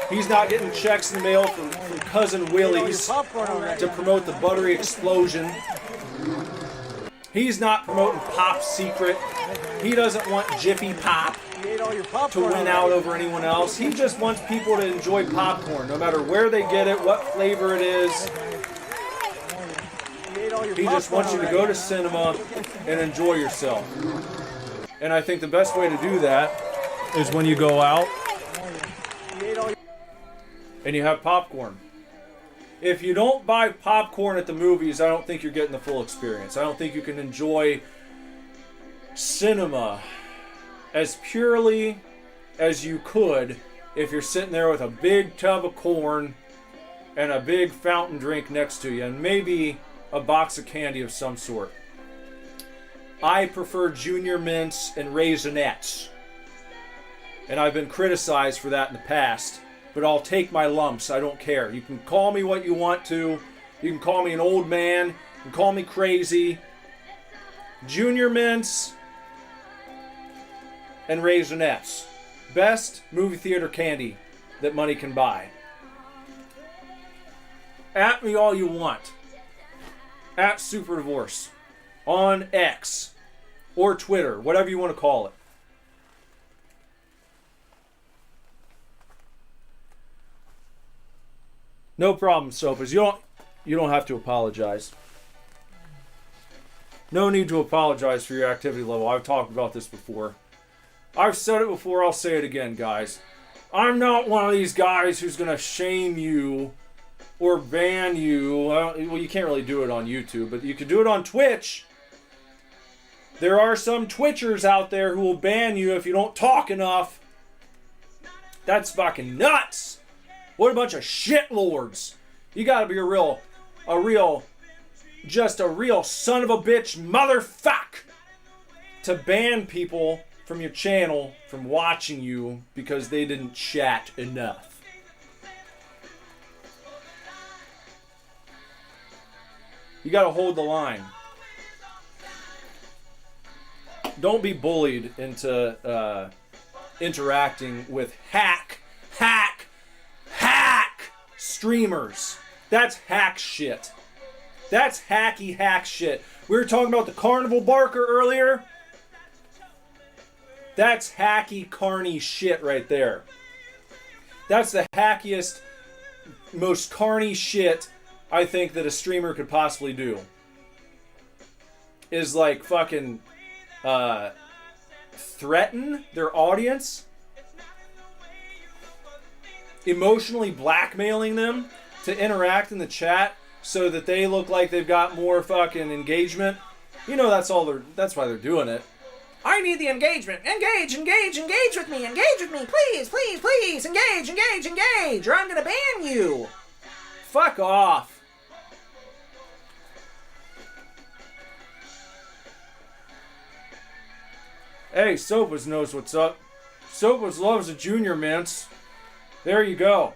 A: He's not getting checks in the mail from Cousin Willie's to promote the buttery explosion. He's not promoting Pop Secret. He doesn't want Jiffy Pop to win out over anyone else. He just wants people to enjoy popcorn, no matter where they get it, what flavor it is. He just wants you to go to cinema and enjoy yourself. And I think the best way to do that is when you go out and you have popcorn. If you don't buy popcorn at the movies, I don't think you're getting the full experience. I don't think you can enjoy cinema as purely as you could if you're sitting there with a big tub of corn and a big fountain drink next to you and maybe a box of candy of some sort. I prefer Junior Mints and Raisinets. And I've been criticized for that in the past, but I'll take my lumps. I don't care. You can call me what you want to. You can call me an old man. You can call me crazy. Junior Mints and Raisinets. Best movie theater candy that money can buy. At me all you want. At Superdivorce. On X. Or Twitter. Whatever you want to call it. No problem, Sopas. You don't have to apologize. No need to apologize for your activity level. I've talked about this before. I've said it before, I'll say it again, guys. I'm not one of these guys who's going to shame you or ban you. Well, you can't really do it on YouTube, but you can do it on Twitch. There are some Twitchers out there who will ban you if you don't talk enough. That's fucking nuts. What a bunch of shitlords. You gotta be a real son of a bitch motherfuck to ban people from your channel from watching you because they didn't chat enough. You gotta hold the line. Don't be bullied into interacting with hack streamers. That's hack shit. That's hacky hack shit. We were talking about the carnival barker earlier. That's hacky carny shit right there. That's the hackiest, most carny shit I think that a streamer could possibly do. Is like fucking threaten their audience, emotionally blackmailing them to interact in the chat so that they look like they've got more fucking engagement. You know that's why they're doing it. I need the engagement. Engage with me, please, engage, or I'm gonna ban you. Fuck off. Hey, Sopas knows what's up. Sopas loves the Junior Mints. There you go.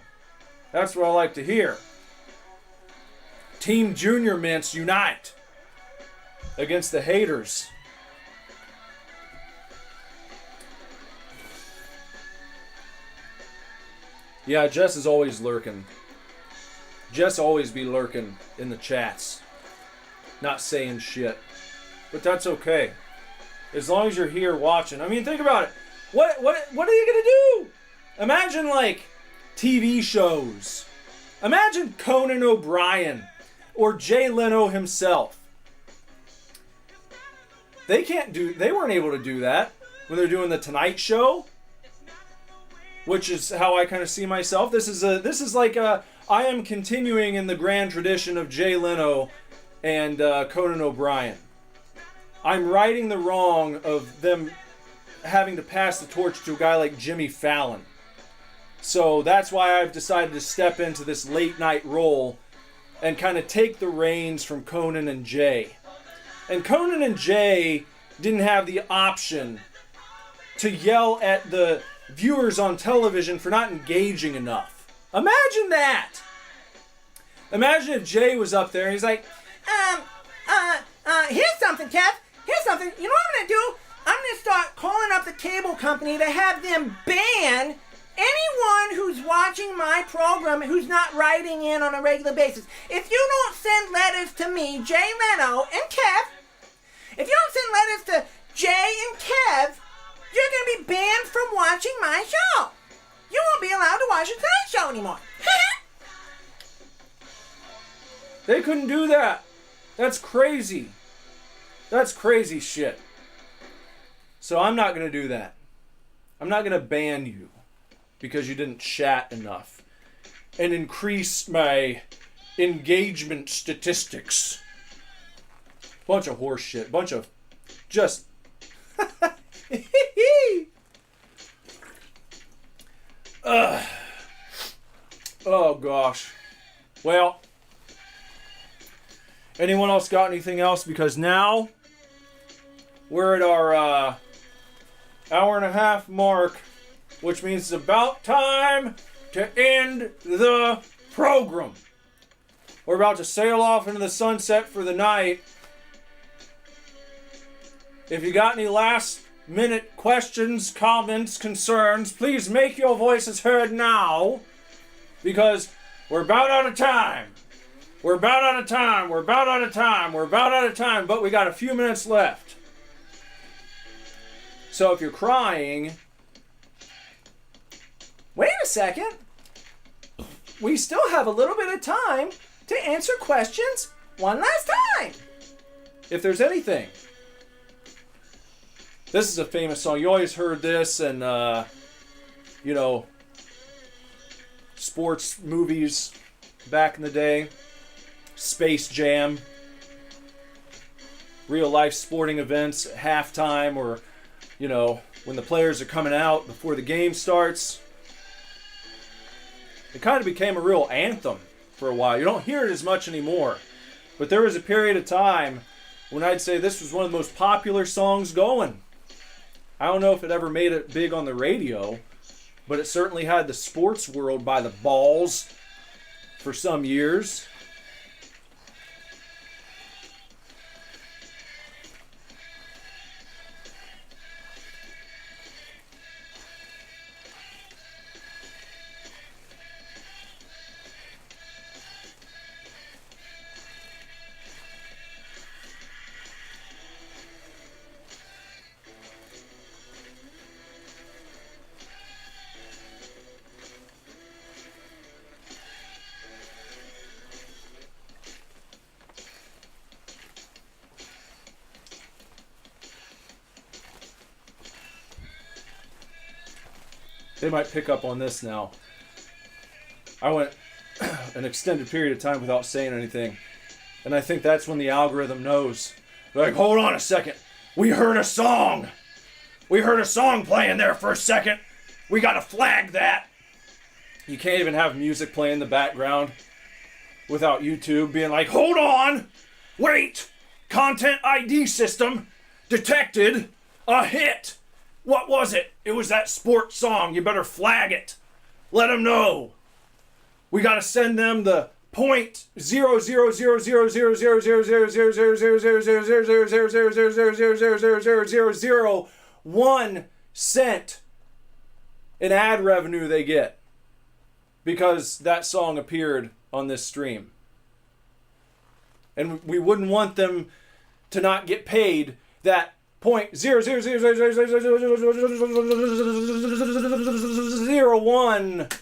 A: That's what I like to hear. Team Junior Mints unite against the haters. Yeah, Jess is always lurking. Jess always be lurking in the chats. Not saying shit. But that's okay. As long as you're here watching. I mean, think about it. What are you gonna do? Imagine like TV shows. Imagine Conan O'Brien or Jay Leno himself. They weren't able to do that when they're doing the Tonight Show, which is how I kind of see myself. This is like I am continuing in the grand tradition of Jay Leno and Conan O'Brien. I'm righting the wrong of them having to pass the torch to a guy like Jimmy Fallon. So that's why I've decided to step into this late night role and kind of take the reins from Conan and Jay. And Conan and Jay didn't have the option to yell at the viewers on television for not engaging enough. Imagine that! Imagine if Jay was up there and he's like, here's something, Kev. Here's something. You know what I'm going to do? I'm going to start calling up the cable company to have them ban anyone who's watching my program who's not writing in on a regular basis. If you don't send letters to me, Jay Leno, and Kev, if you don't send letters to Jay and Kev, you're going to be banned from watching my show. You won't be allowed to watch the Tonight Show anymore. They couldn't do that. That's crazy. That's crazy shit. So I'm not going to do that. I'm not going to ban you because you didn't chat enough and increase my engagement statistics. Bunch of horse shit. Bunch of just Oh, gosh. Well, anyone else got anything else? Because now we're at our hour and a half mark, which means it's about time to end the program. We're about to sail off into the sunset for the night. If you got any last minute questions, comments, concerns, please make your voices heard now, because we're about out of time. We're about out of time. We're about out of time. We're about out of time, but we got a few minutes left. So if you're crying, wait a second. We still have a little bit of time to answer questions one last time. If there's anything. This is a famous song. You always heard this and, sports movies back in the day. Space Jam. Real life sporting events at halftime, or, when the players are coming out before the game starts. It kind of became a real anthem for a while. You don't hear it as much anymore. But there was a period of time when I'd say this was one of the most popular songs going. I don't know if it ever made it big on the radio, but it certainly had the sports world by the balls for some years. They might pick up on this now. I went an extended period of time without saying anything. And I think that's when the algorithm knows. They're like, hold on a second. We heard a song. We heard a song playing there for a second. We gotta flag that. You can't even have music playing in the background without YouTube being like, hold on. Wait. Content ID system detected a hit. What was it? It was that sports song. You better flag it. Let them know. We gotta send them the .000000000000001 in ad revenue they get because that song appeared on this stream. And we wouldn't want them to not get paid that .0000001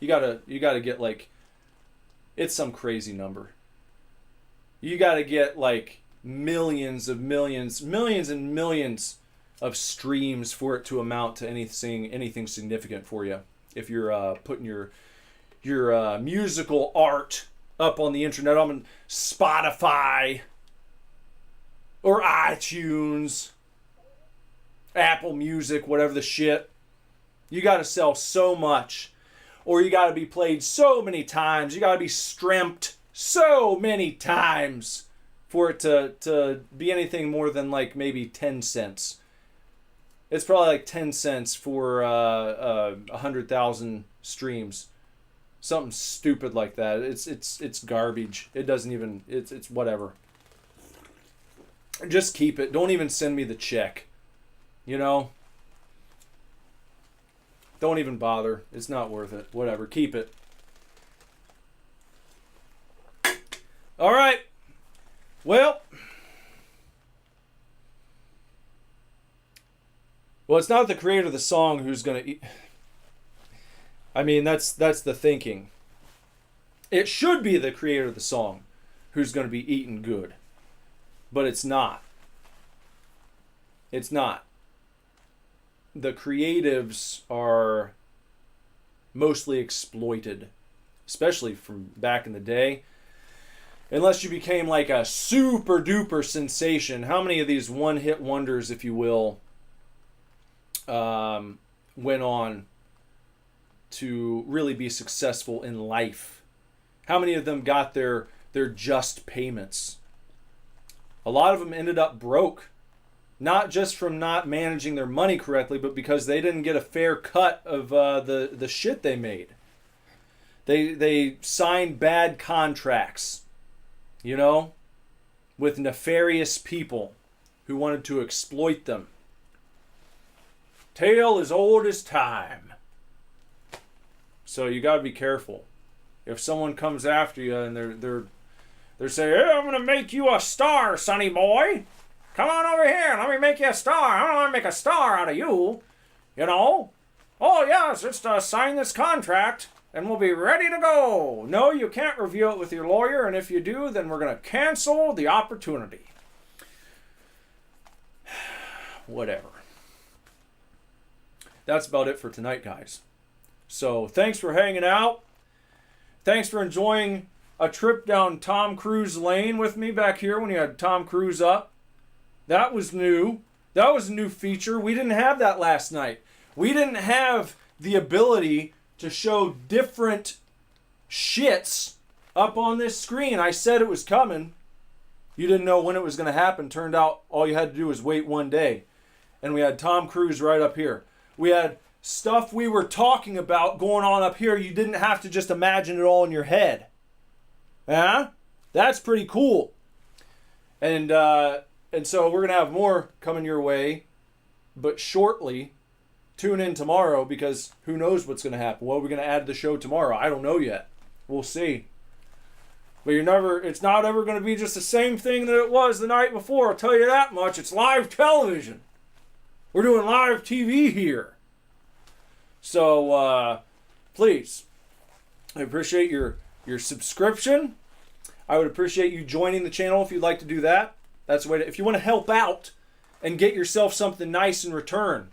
A: You gotta get like, it's some crazy number. You gotta get like millions and millions of streams for it to amount to anything significant for you. If you're putting your musical art up on the internet on Spotify or iTunes, Apple Music, whatever the shit, you got to sell so much, or you got to be played so many times, you got to be streamed so many times for it to be anything more than like maybe 10 cents. It's probably like 10 cents for 100,000 streams. Something stupid like that. It's garbage. It doesn't even, it's whatever. Just keep it. Don't even send me the check. You know? Don't even bother. It's not worth it. Whatever. Keep it. All right. Well, it's not the creator of the song who's going to eat. I mean, that's the thinking. It should be the creator of the song who's going to be eating good. But it's not. It's not. The creatives are mostly exploited especially from back in the day. Unless you became like a super duper sensation. How many of these one-hit wonders, if you will, went on to really be successful in life? How many of them got their just payments? A lot of them ended up broke. Not just from not managing their money correctly, but because they didn't get a fair cut of the shit they made. They signed bad contracts, you know, with nefarious people who wanted to exploit them. Tale as old as time. So you got to be careful. If someone comes after you and they're saying, "Hey, I'm gonna make you a star, sonny boy. Come on over here, let me make you a star. I want to make a star out of you. You know? Oh, yes, just sign this contract and we'll be ready to go." No, you can't review it with your lawyer, and if you do, then we're going to cancel the opportunity. Whatever. That's about it for tonight, guys. So, thanks for hanging out. Thanks for enjoying a trip down Tom Cruise lane with me back here when you had Tom Cruise up. That was new. That was a new feature. We didn't have that last night. We didn't have the ability to show different shits up on this screen. I said it was coming. You didn't know when it was going to happen. Turned out all you had to do was wait one day. And we had Tom Cruise right up here. We had stuff we were talking about going on up here. You didn't have to just imagine it all in your head. Yeah? That's pretty cool. And so we're going to have more coming your way, but shortly. Tune in tomorrow, because who knows what's going to happen. What are we going to add to the show tomorrow? I don't know yet. We'll see. But it's not ever going to be just the same thing that it was the night before. I'll tell you that much. It's live television. We're doing live TV here. So, please, I appreciate your subscription. I would appreciate you joining the channel if you'd like to do that. That's the way if you want to help out and get yourself something nice in return,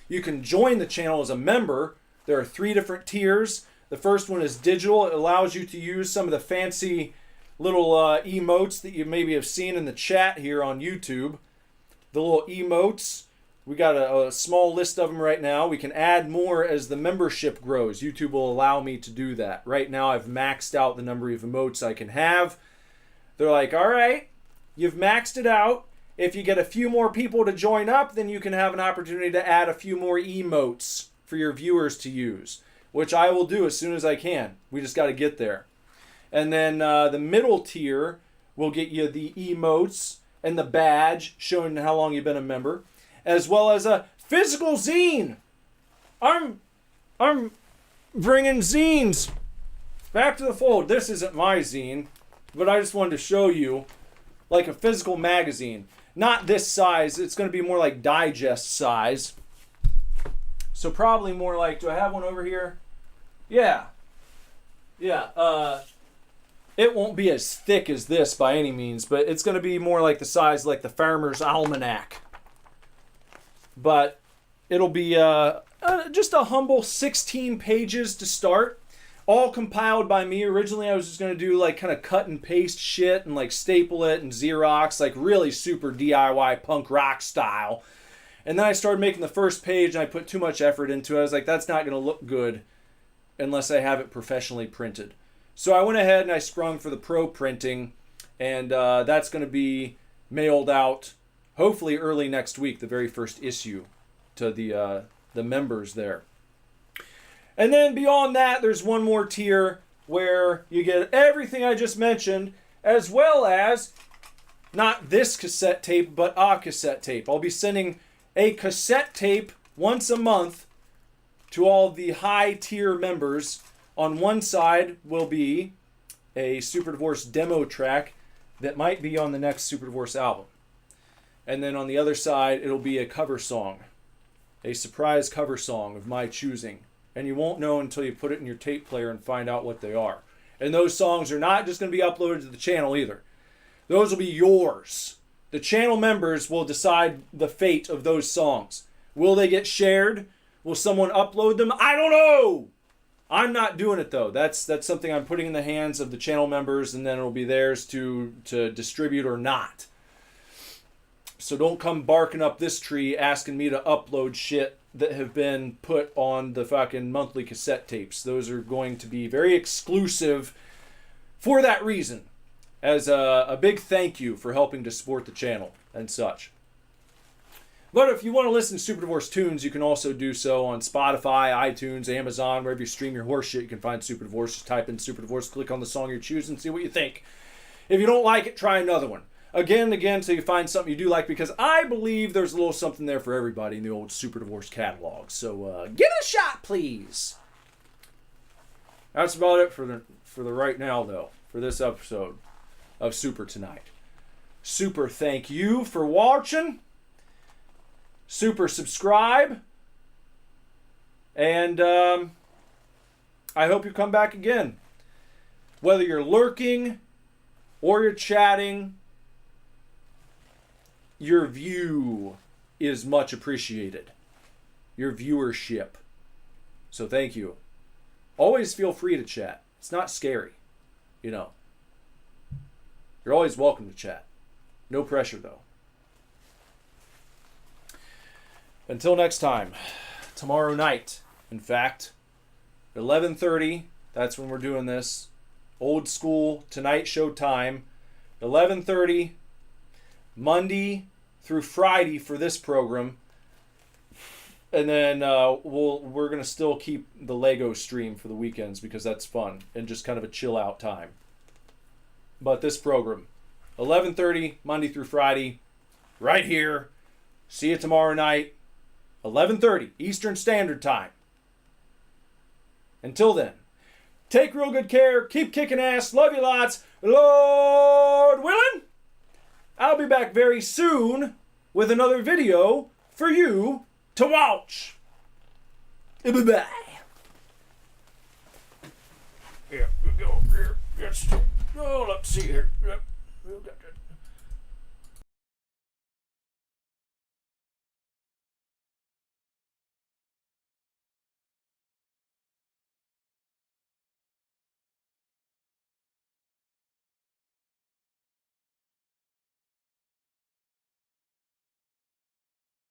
A: you can join the channel as a member. There are 3 different tiers. The first one is digital. It allows you to use some of the fancy little emotes that you maybe have seen in the chat here on YouTube. The little emotes. We got a small list of them right now. We can add more as the membership grows. YouTube will allow me to do that. Right now I've maxed out the number of emotes I can have. They're like, all right, you've maxed it out. If you get a few more people to join up, then you can have an opportunity to add a few more emotes for your viewers to use, which I will do as soon as I can. We just got to get there. And then the middle tier will get you the emotes and the badge showing how long you've been a member, as well as a physical zine. I'm bringing zines back to the fold. This isn't my zine, but I just wanted to show you like a physical magazine. Not this size. It's going to be more like digest size. So probably more like, do I have one over here? Yeah. Yeah. It won't be as thick as this by any means, but it's going to be more like the size like the Farmer's Almanac. But it'll be just a humble 16 pages to start. All compiled by me. Originally, I was just going to do like kind of cut and paste shit and like staple it and Xerox, like really super DIY punk rock style. And then I started making the first page and I put too much effort into it. I was like, that's not going to look good unless I have it professionally printed. So I went ahead and I sprung for the pro printing, and that's going to be mailed out hopefully early next week, the very first issue to the members there. And then beyond that, there's one more tier where you get everything I just mentioned, as well as not this cassette tape, but a cassette tape. I'll be sending a cassette tape once a month to all the high tier members. On one side will be a Superdivorce demo track that might be on the next Superdivorce album. And then on the other side, it'll be a cover song, a surprise cover song of my choosing. And you won't know until you put it in your tape player and find out what they are. And those songs are not just going to be uploaded to the channel either. Those will be yours. The channel members will decide the fate of those songs. Will they get shared? Will someone upload them? I don't know. I'm not doing it though. That's something I'm putting in the hands of the channel members, and then it'll be theirs to distribute or not. So don't come barking up this tree asking me to upload shit that have been put on the fucking monthly cassette tapes. Those are going to be very exclusive for that reason, as a big thank you for helping to support the channel and such. But if you want to listen to Superdivorce tunes, you can also do so on Spotify, iTunes, Amazon, wherever you stream your horse shit. You can find Superdivorce. Just type in Superdivorce, click on the song you're choosing, see what you think. If you don't like it, try another one. Again and again till you find something you do like, because I believe there's a little something there for everybody in the old Superdivorce catalog. So give it a shot, please. That's about it for the right now, though, for this episode of Super Tonight. Super thank you for watching. Super subscribe. And I hope you come back again. Whether you're lurking or you're chatting, your view is much appreciated. Your viewership. So thank you. Always feel free to chat. It's not scary. You know. You're always welcome to chat. No pressure, though. Until next time. Tomorrow night, in fact. 11:30. That's when we're doing this. Old school Tonight Show time. 11:30. Monday through Friday for this program, and then we're gonna still keep the Lego stream for the weekends because that's fun and just kind of a chill out time. But this program, 11:30 Monday through Friday, right here. See you tomorrow night, 11:30 Eastern Standard Time. Until then, take real good care. Keep kicking ass. Love you lots. Lord willing, I'll be back very soon with another video for you to watch. Bye-bye. Here we go. Here. Let's see here.